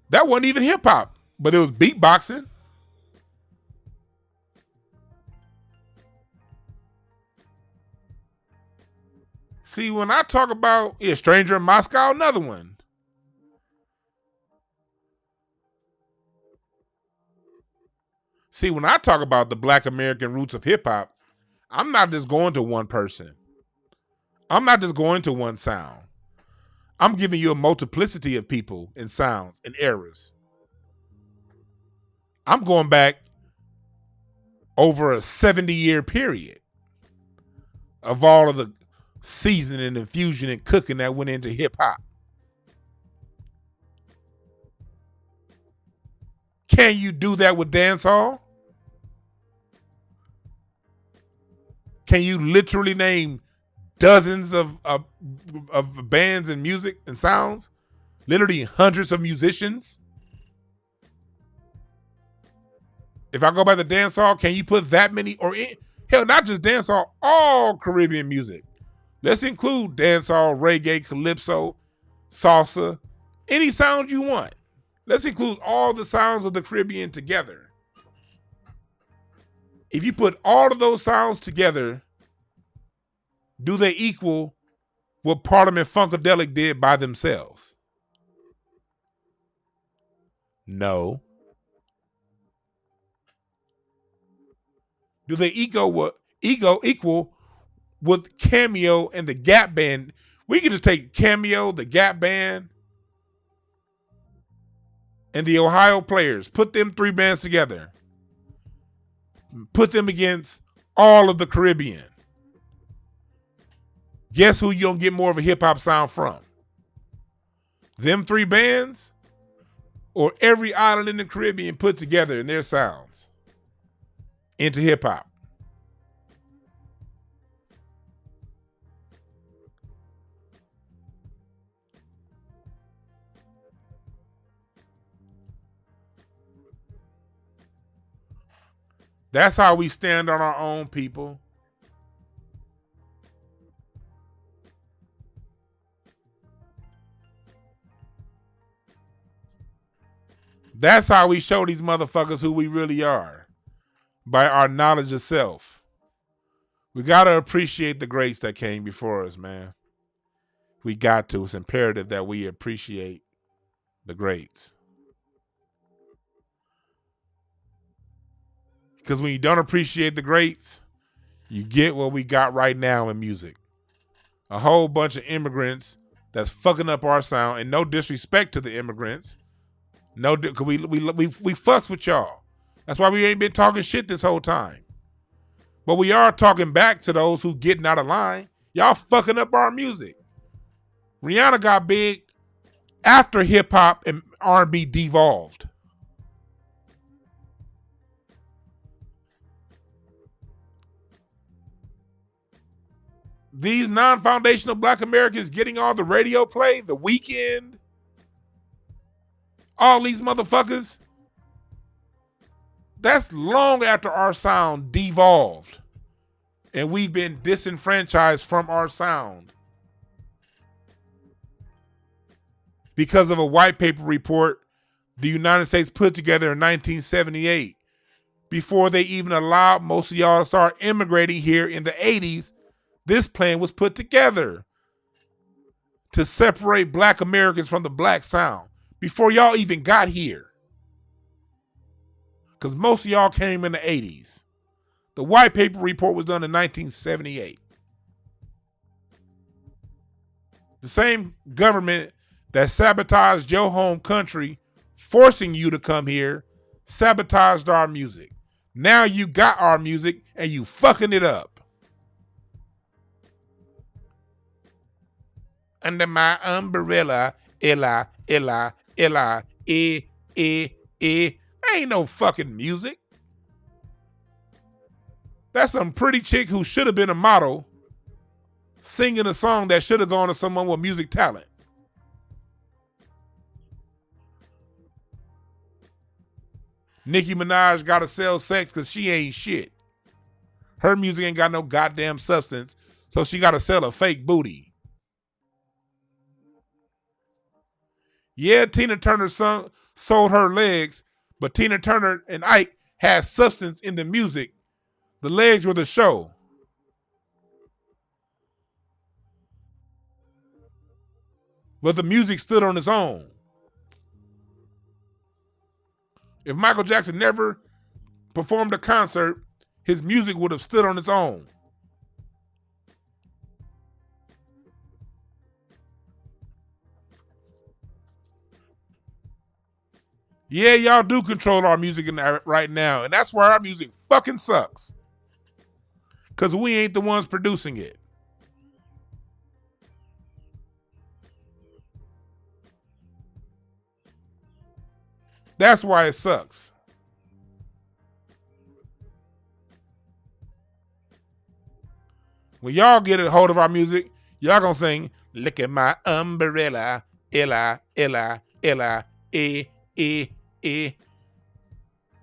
That wasn't even hip hop, but it was beatboxing. See, when I talk about Stranger in Moscow, another one. See, when I talk about the Black American roots of hip hop, I'm not just going to one person. I'm not just going to one sound. I'm giving you a multiplicity of people and sounds and eras. I'm going back over a 70-year period of all of the seasoning and infusion and cooking that went into hip hop. Can you do that with dancehall? Can you literally name dozens of bands and music and sounds? Literally hundreds of musicians? If I go by the dancehall, can you put that many, hell, not just dancehall, all Caribbean music. Let's include dancehall, reggae, calypso, salsa, any sound you want. Let's include all the sounds of the Caribbean together. If you put all of those sounds together, do they equal what Parliament Funkadelic did by themselves? No. Do they equal what Cameo and the Gap Band? We can just take Cameo, the Gap Band, and the Ohio Players, put them three bands together, put them against all of the Caribbean. Guess who you're going to get more of a hip-hop sound from? Them three bands or every island in the Caribbean put together in their sounds into hip-hop? That's how we stand on our own, people. That's how we show these motherfuckers who we really are, by our knowledge of self. We got to appreciate the greats that came before us, man. We got to. It's imperative that we appreciate the greats. Because when you don't appreciate the greats, you get what we got right now in music. A whole bunch of immigrants that's fucking up our sound, and no disrespect to the immigrants. No, because we fucks with y'all. That's why we ain't been talking shit this whole time. But we are talking back to those who getting out of line. Y'all fucking up our music. Rihanna got big after hip hop and R&B devolved. These non-foundational Black Americans getting all the radio play, The Weeknd, all these motherfuckers, That's long after our sound devolved. And we've been disenfranchised from our sound. Because of a white paper report the United States put together in 1978. Before they even allowed most of y'all to start immigrating here in the 80s, this plan was put together to separate black Americans from the black sound before y'all even got here. Because most of y'all came in the 80s. The white paper report was done in 1978. The same government that sabotaged your home country, forcing you to come here, sabotaged our music. Now you got our music and you fucking it up. Under my umbrella, Ella, ain't no fucking music. That's some pretty chick who should have been a model singing a song that should have gone to someone with music talent. Nicki Minaj gotta sell sex because she ain't shit. Her music ain't got no goddamn substance, so she gotta sell a fake booty. Yeah, Tina Turner sold her legs, but Tina Turner and Ike had substance in the music. The legs were the show. But the music stood on its own. If Michael Jackson never performed a concert, his music would have stood on its own. Yeah, y'all do control our music right now, and that's why our music fucking sucks. Because we ain't the ones producing it. That's why it sucks. When y'all get a hold of our music, y'all gonna sing, "Look at my umbrella, Ella, eh.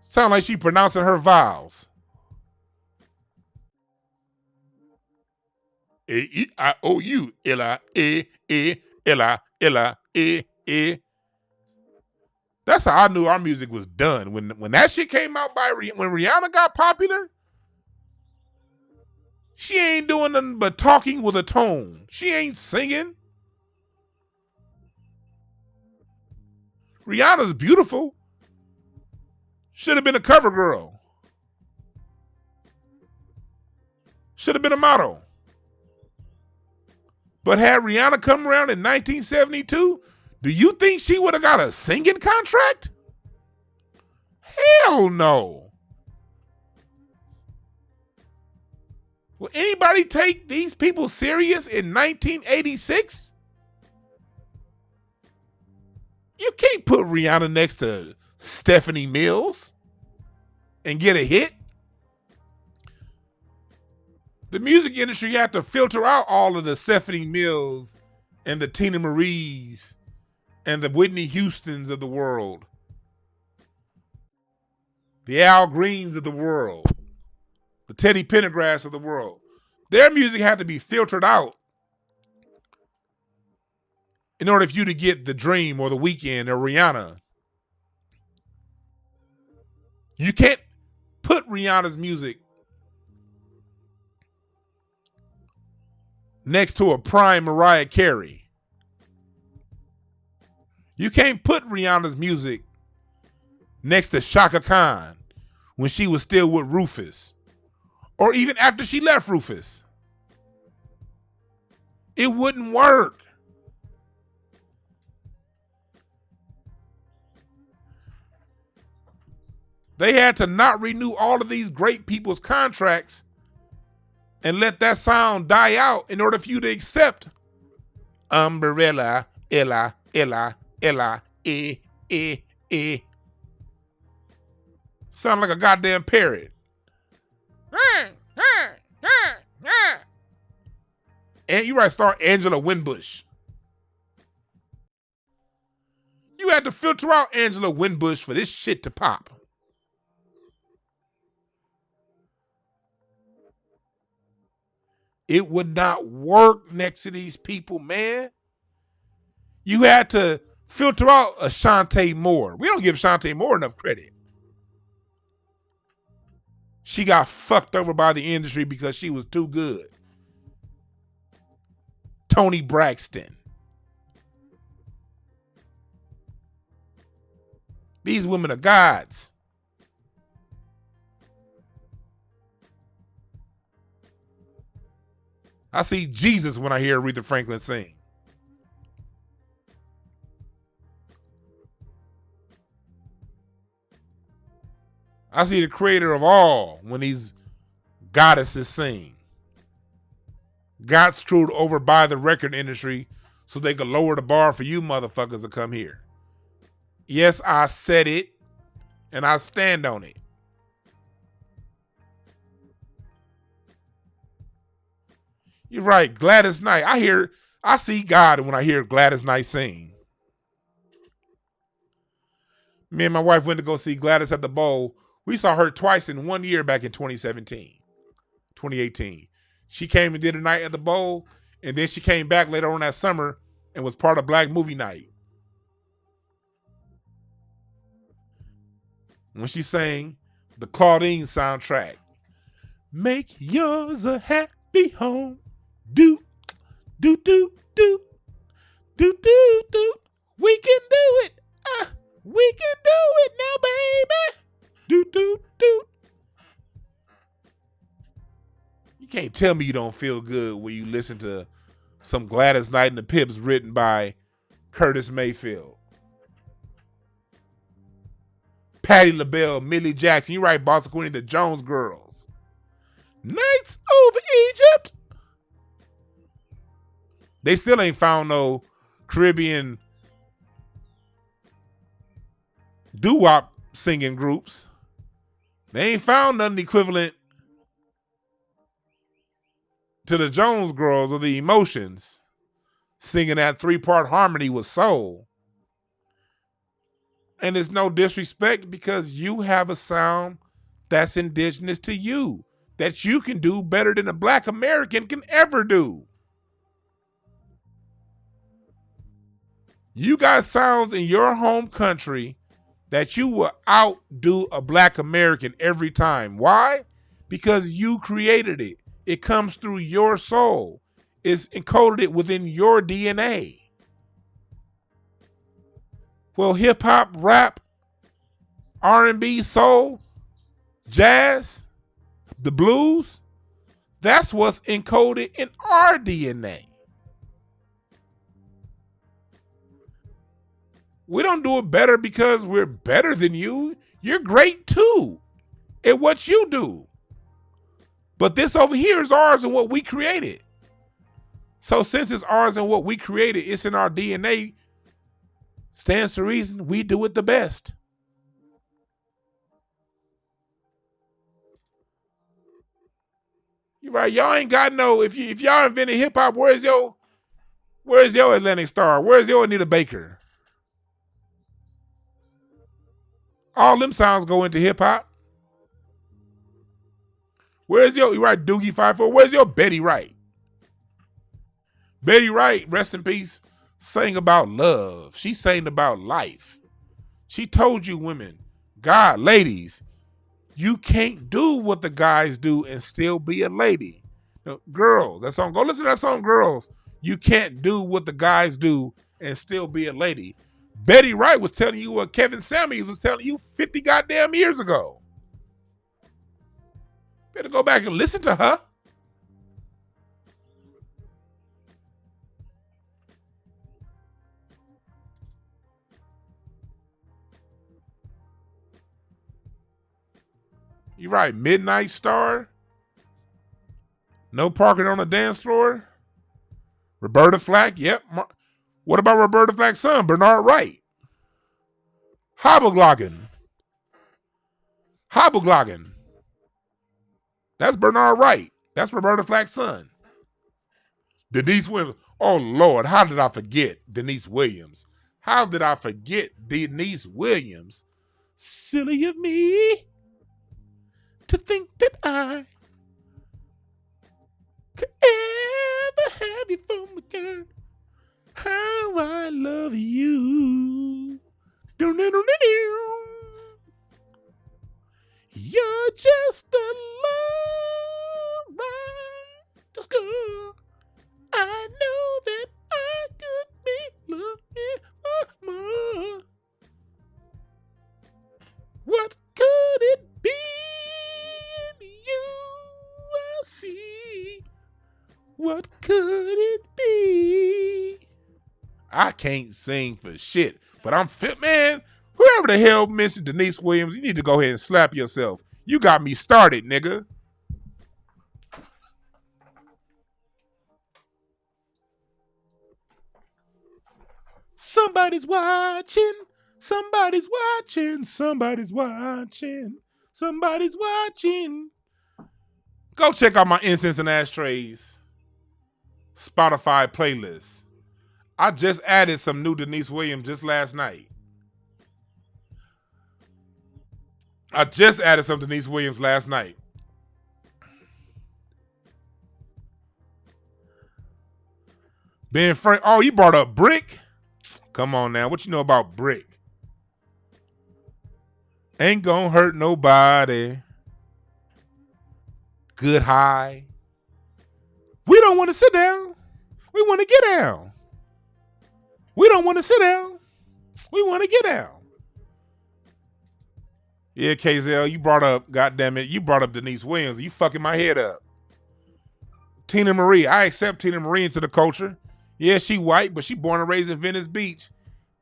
Sound like she pronouncing her vowels. A-E-I-O-U, Ella, Ella, eh. That's how I knew our music was done. When that shit came out when Rihanna got popular, she ain't doing nothing but talking with a tone. She ain't singing. Rihanna's beautiful. Should have been a cover girl. Should have been a model. But had Rihanna come around in 1972, do you think she would have got a singing contract? Hell no. Will anybody take these people serious in 1986? You can't put Rihanna next to Stephanie Mills and get a hit. The music industry, you have to filter out all of the Stephanie Mills and the Tina Maries and the Whitney Houstons of the world. The Al Greens of the world. The Teddy Pendergrass of the world. Their music had to be filtered out in order for you to get The Dream or The Weeknd or Rihanna. You can't put Rihanna's music next to a prime Mariah Carey. You can't put Rihanna's music next to Shaka Khan when she was still with Rufus, or even after she left Rufus. It wouldn't work. They had to not renew all of these great people's contracts and let that sound die out in order for you to accept umbrella, Ella, eh. Sound like a goddamn parrot. And you right, start Angela Winbush. You had to filter out Angela Winbush for this shit to pop. It would not work next to these people, man. You had to filter out a Shantae Moore. We don't give Shantae Moore enough credit. She got fucked over by the industry because she was too good. Toni Braxton. These women are gods. I see Jesus when I hear Aretha Franklin sing. I see the creator of all when these goddesses sing. Got screwed over by the record industry so they could lower the bar for you motherfuckers to come here. Yes, I said it, and I stand on it. You're right, Gladys Knight. I see God when I hear Gladys Knight sing. Me and my wife went to go see Gladys at the Bowl. We saw her twice in 1 year back in 2018. She came and did a night at the Bowl, and then she came back later on that summer and was part of Black Movie Night. When she sang the Claudine soundtrack, make yours a happy home. Do, do, do, do, do, do, do. We can do it. We can do it now, baby. Do, do, do. You can't tell me you don't feel good when you listen to some Gladys Knight and the Pips written by Curtis Mayfield. Patti LaBelle, Millie Jackson. You right, Boss Queenie, the Jones Girls. Nights over Egypt. They still ain't found no Caribbean doo-wop singing groups. They ain't found nothing equivalent to the Jones Girls or the Emotions singing that 3-part harmony with soul. And it's no disrespect because you have a sound that's indigenous to you, that you can do better than a Black American can ever do. You got sounds in your home country that you will outdo a Black American every time. Why? Because you created it. It comes through your soul. It's encoded it within your DNA. Well, hip hop, rap, R&B, soul, jazz, the blues, that's what's encoded in our DNA. We don't do it better because we're better than you. You're great too at what you do. But this over here is ours and what we created. So since it's ours and what we created, it's in our DNA, stands to reason we do it the best. You're right. Y'all ain't got no, if y'all invented hip hop, where's your Atlantic Star? Where's your Anita Baker? All them sounds go into hip hop. Where's your, you right, Doogie 5-4? Where's your Betty Wright? Betty Wright, rest in peace, sang about love. She sang about life. She told you women, God, ladies, you can't do what the guys do and still be a lady. No, girls, that song, go listen to that song, Girls. You can't do what the guys do and still be a lady. Betty Wright was telling you what Kevin Samuels was telling you 50 goddamn years ago. Better go back and listen to her. You're right, Midnight Star. No parking on the dance floor. Roberta Flack, yep. What about Roberta Flack's son, Bernard Wright? Hobblegloggin. That's Bernard Wright. That's Roberta Flack's son. Denise Williams. Oh, Lord, how did I forget Denise Williams? How did I forget Denise Williams? Silly of me to think that I could ever have you for me, girl. How I love you. You're just a love right. Just girl. I know that I could be loving more. What could it be in you I see? What could it be? I can't sing for shit, but I'm fit, man. Whoever the hell mentioned Denise Williams, you need to go ahead and slap yourself. You got me started, nigga. Somebody's watching. Somebody's watching. Somebody's watching. Somebody's watching. Go check out my Incense and Ashtrays Spotify playlist. I just added some new Denise Williams just last night. I just added some Denise Williams last night. Ben Frank. Oh, you brought up Brick? Come on now. What you know about Brick? Ain't gonna hurt nobody. Good high. We don't want to sit down. We want to get down. We don't want to sit down. We want to get down. Yeah, KZL, you brought up, goddammit, you brought up Denise Williams. You fucking my head up. Tina Marie. I accept Tina Marie into the culture. Yeah, she white, but she born and raised in Venice Beach.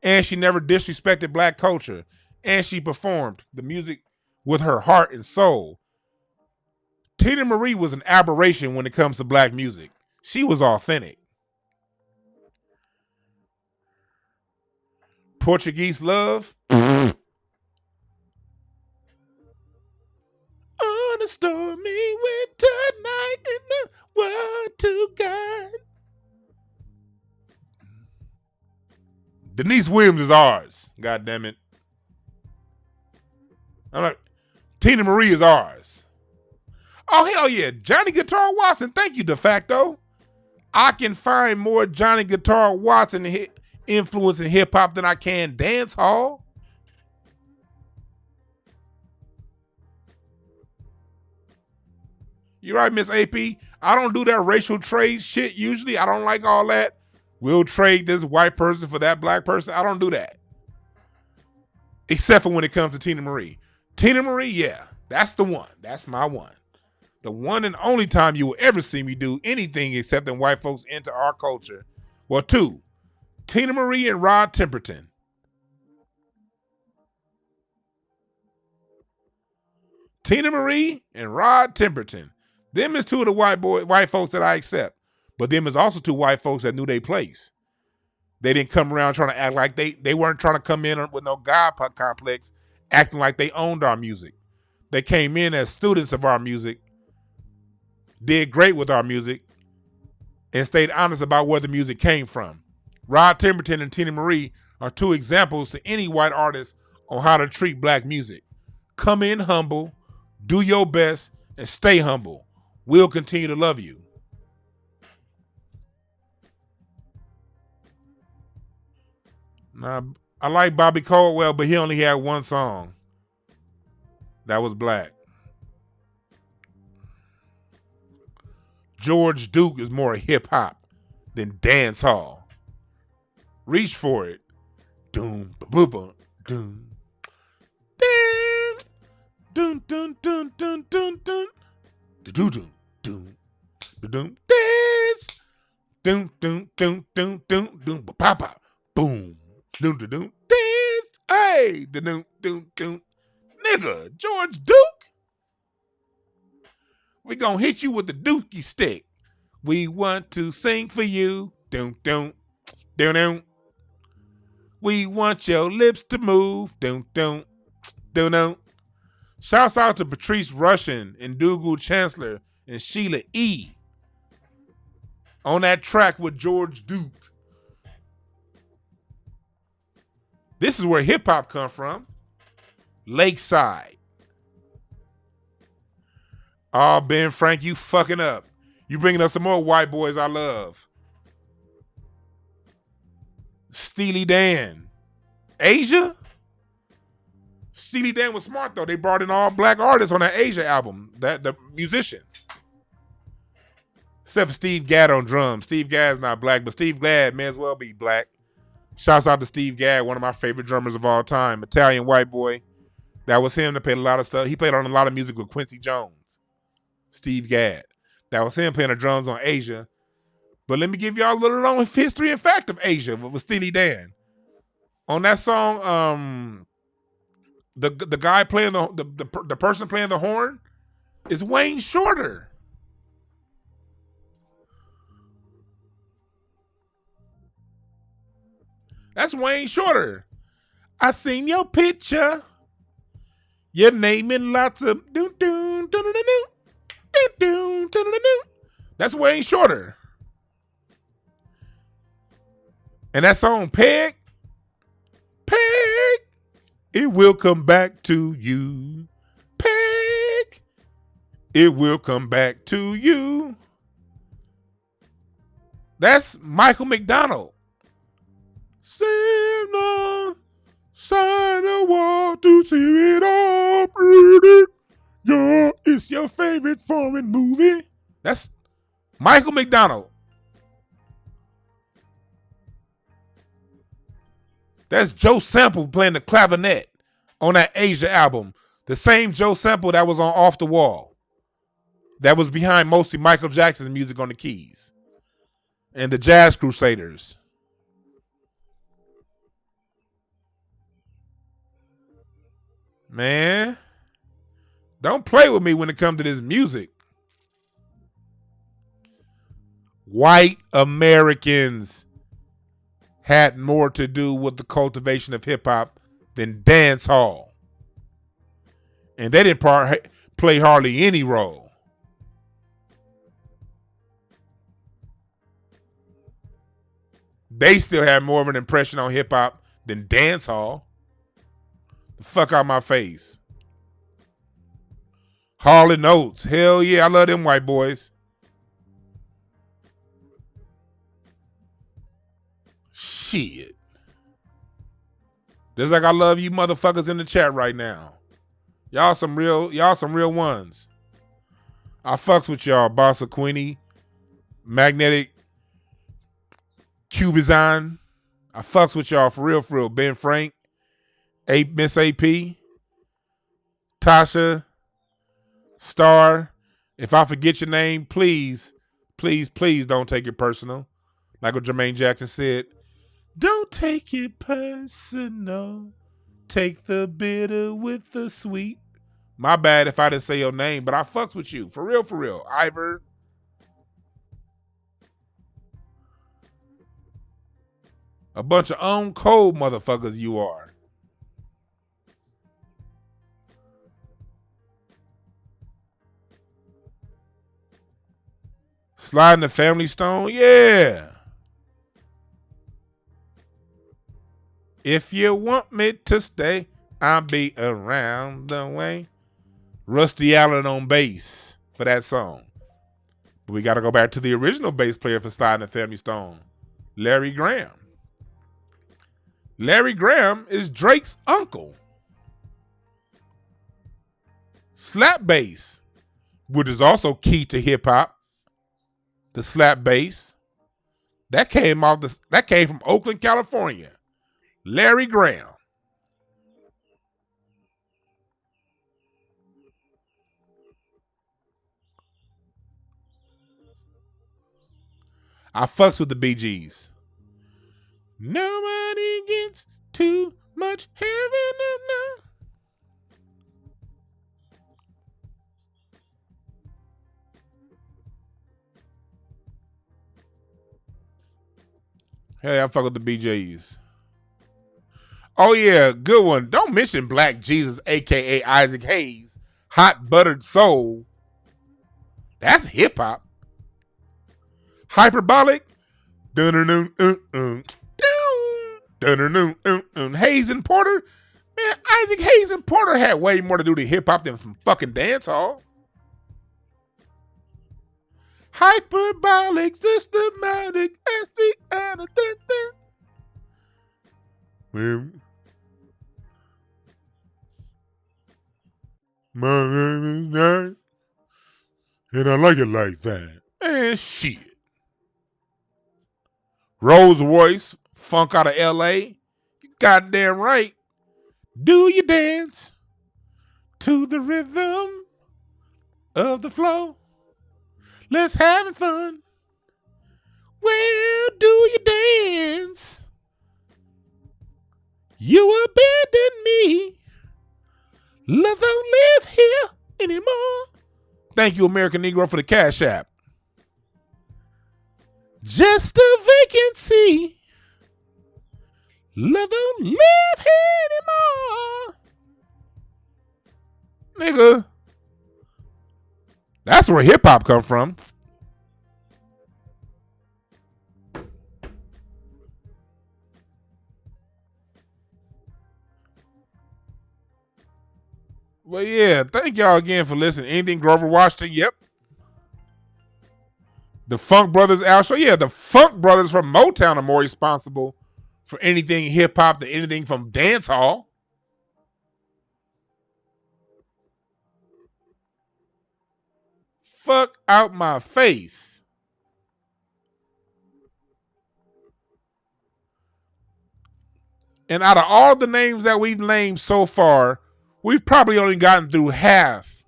And she never disrespected black culture. And she performed the music with her heart and soul. Tina Marie was an aberration when it comes to black music. She was authentic. Portuguese Love. On a stormy winter night in the world to God. Denise Williams is ours. God damn it. I'm like, Tina Marie is ours. Oh, hell yeah. Johnny Guitar Watson. Thank you, de facto. I can find more Johnny Guitar Watson influence in hip hop than I can dance hall. You're right, Miss AP. I don't do that racial trade shit usually. I don't like all that. We'll trade this white person for that black person. I don't do that. Except for when it comes to Tina Marie. Tina Marie, yeah, that's the one. That's my one. The one and only time you will ever see me do anything accepting white folks into our culture. Well, two. Tina Marie and Rod Temperton. Tina Marie and Rod Temperton. Them is two of the white folks that I accept. But them is also two white folks that knew their place. They didn't come around trying to act like they weren't trying to come in with no God complex, acting like they owned our music. They came in as students of our music, did great with our music, and stayed honest about where the music came from. Rod Temperton and Tina Marie are two examples to any white artist on how to treat black music. Come in humble, do your best, and stay humble. We'll continue to love you. Now, I like Bobby Caldwell, but he only had one song. That was black. George Duke is more hip hop than dance hall. Reach for it. Doom, boom, boom, doom. Dun, dun, dun, dun, dun, dun. Doom, doom, doom, doom. Dance. Doom, doom, doom, doom, doom, doom, pop, pop, boom. Doom, doom, doom, dance. Hey, doom, doom, doom. Nigga, George Duke. We gonna hit you with the dookie stick. We want to sing for you. Doom, doom, doom, doom. We want your lips to move. Doom, doom, doom, doom. Shouts out to Patrice Rushen and Dougal Chancellor and Sheila E. on that track with George Duke. This is where hip hop come from. Lakeside. Oh, Ben Frank, you fucking up. You bringing up some more white boys I love. Steely Dan. Asia? Steely Dan was smart though. They brought in all black artists on that Asia album. The musicians. Except for Steve Gadd on drums. Steve Gadd's not black, but Steve Gadd may as well be black. Shouts out to Steve Gadd, one of my favorite drummers of all time. Italian white boy. That was him that played a lot of stuff. He played on a lot of music with Quincy Jones. Steve Gadd. That was him playing the drums on Asia. But let me give y'all a little known history and fact of Asia with Steely Dan. On that song, the guy playing the person playing the horn is Wayne Shorter. That's Wayne Shorter. I seen your picture. Your name in lots of That's Wayne Shorter. And that song, Peg, it will come back to you. Peg, it will come back to you. That's Michael McDonald. Stand on side the wall to see it all. Yeah, it's your favorite foreign movie. That's Michael McDonald. That's Joe Sample playing the clavinet on that Asia album. The same Joe Sample that was on Off the Wall. That was behind mostly Michael Jackson's music on the keys. And the Jazz Crusaders. Man, don't play with me when it comes to this music. White Americans had more to do with the cultivation of hip-hop than dance hall. And they didn't play hardly any role. They still had more of an impression on hip-hop than dance hall. The fuck out my face. Hall & Oates. Hell yeah, I love them white boys. Shit. Just like I love you motherfuckers in the chat right now. Y'all some real ones. I fucks with y'all. Bossa Queenie, Magnetic, Cubizon. I fucks with y'all for real. Ben Frank, Miss AP, Tasha, Star. If I forget your name, please don't take it personal. Like what Jermaine Jackson said. Don't take it personal. Take the bitter with the sweet. My bad if I didn't say your name, but I fucks with you. For real. Ivor. A bunch of on cold motherfuckers you are. Sliding the Family Stone? Yeah. If you want me to stay, I'll be around the way. Rusty Allen on bass for that song. But we got to go back to the original bass player for Sliding the Family Stone, Larry Graham. Larry Graham is Drake's uncle. Slap bass, which is also key to hip hop. The slap bass that came from Oakland, California. Larry Graham. I fucks with the Bee Gees. Nobody gets too much heaven enough. Hey, I fuck with the BJs. Oh yeah, good one. Don't mention Black Jesus, aka Isaac Hayes. Hot Buttered Soul. That's hip hop. Hyperbolic. Hayes and Porter. Man, Isaac Hayes and Porter had way more to do to hip hop than some fucking dance hall. Hyperbolic, systematic, well, my name is Nine, and I like it like that. Man, shit. Rolls Royce, funk out of L.A. You goddamn right. Do you dance to the rhythm of the flow? Let's have fun. Well, do you dance? You abandoned me. Love don't live here anymore. Thank you, American Negro, for the Cash App. Just a vacancy. Love don't live here anymore. Nigga, that's where hip hop come from. Well, yeah, thank y'all again for listening. Anything Grover Washington? Yep. The Funk Brothers outro? Yeah, the Funk Brothers from Motown are more responsible for anything hip hop than anything from dance hall. Fuck out my face. And out of all the names that we've named so far, we've probably only gotten through half.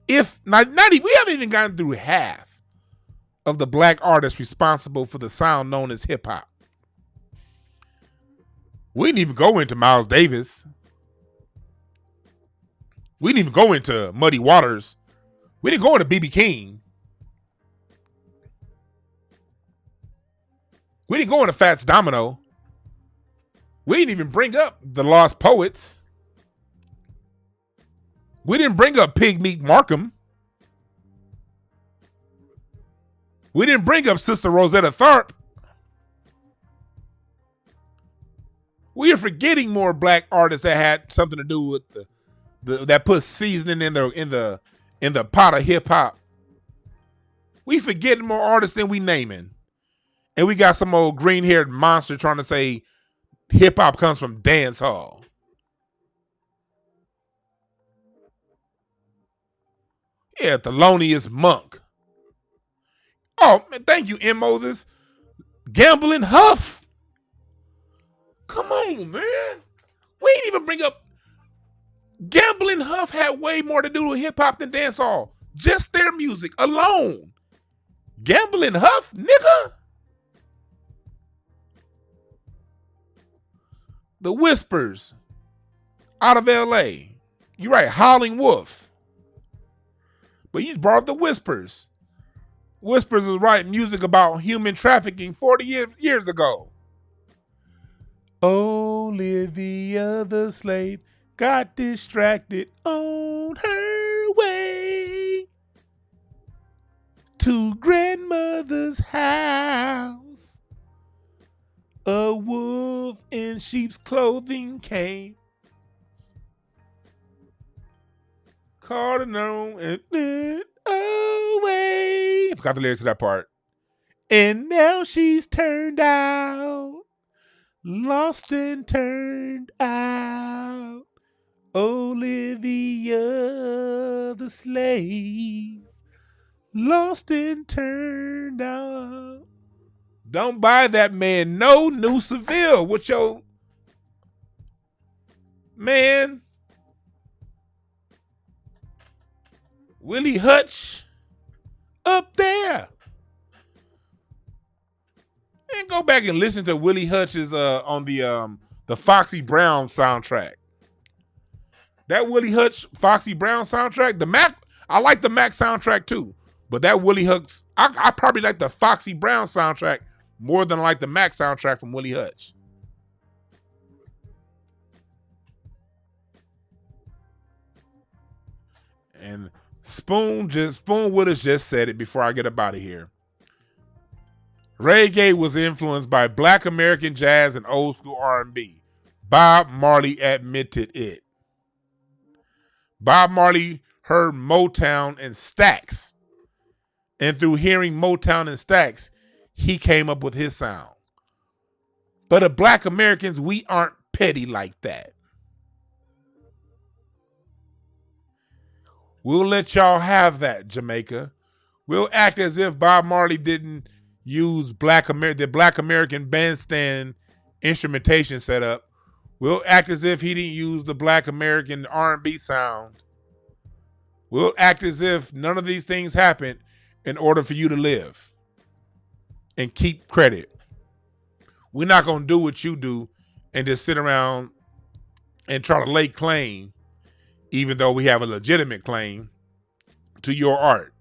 If not even, we haven't even gotten through half of the black artists responsible for the sound known as hip hop. We didn't even go into Miles Davis. We didn't even go into Muddy Waters. We didn't go into B.B. King. We didn't go into Fats Domino. We didn't even bring up the Lost Poets. We didn't bring up Pig Meat Markham. We didn't bring up Sister Rosetta Tharpe. We are forgetting more black artists that had something to do with the that put seasoning in the pot of hip hop. We forgetting more artists than we naming. And we got some old green-haired monster trying to say hip hop comes from dance hall. Yeah, Thelonious Monk. Oh, man, thank you, M. Moses. Gambling Huff. Come on, man. We didn't even bring up Gambling Huff had way more to do with hip hop than dance hall. Just their music alone. Gambling Huff, nigga. The Whispers out of LA. You're right, Howling Wolf. But you brought up the Whispers. Whispers was writing music about human trafficking 40 years ago. Olivia the slave got distracted on her way to grandmother's house. A wolf in sheep's clothing came, caught her on and went away. I forgot the lyrics to that part. And now she's turned out, lost and turned out. Olivia the slave, lost and turned out. Don't buy that man no new Seville with your man. Willie Hutch up there. And go back and listen to Willie Hutch's on the Foxy Brown soundtrack. That Willie Hutch Foxy Brown soundtrack, the Mac, I like the Mac soundtrack too. But that Willie Hutch, I probably like the Foxy Brown soundtrack more than I like the Mac soundtrack from Willie Hutch. And Spoon Willis just said it before I get up out of here. Reggae was influenced by Black American jazz and old school R&B. Bob Marley admitted it. Bob Marley heard Motown and Stax And through hearing Motown and Stax, he came up with his sound. But as Black Americans, we aren't petty like that. We'll let y'all have that, Jamaica. We'll act as if Bob Marley didn't use the Black American bandstand instrumentation setup. We'll act as if he didn't use the Black American R&B sound. We'll act as if none of these things happened in order for you to live and keep credit. We're not going to do what you do and just sit around and try to lay claim, even though we have a legitimate claim, to your art.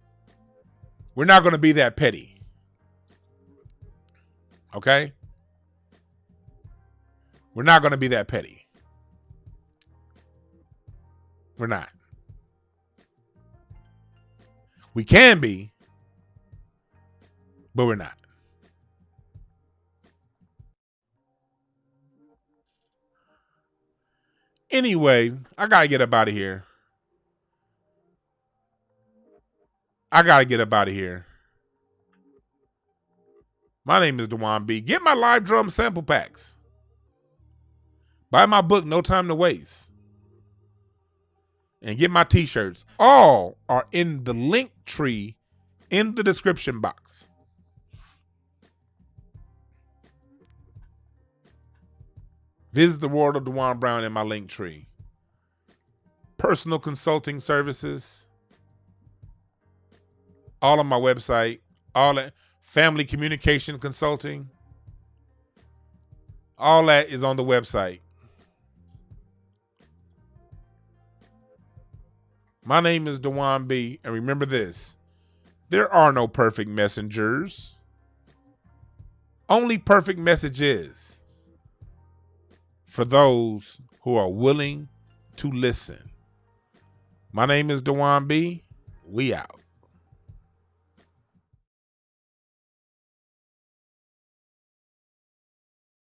We're not going to be that petty. Okay? We're not going to be that petty. We're not. We can be, but we're not. Anyway, I got to get up out of here. My name is Dwan B. Get my live drum sample packs. Buy my book, No Time to Waste. And get my t-shirts. All are in the link tree in the description box. Visit the world of Dwan Brown in my link tree. Personal consulting services. All on my website. All that. Family communication consulting. All that is on the website. My name is Dwan B. And remember this. There are no perfect messengers. Only perfect messages for those who are willing to listen. My name is Dwan B. We out.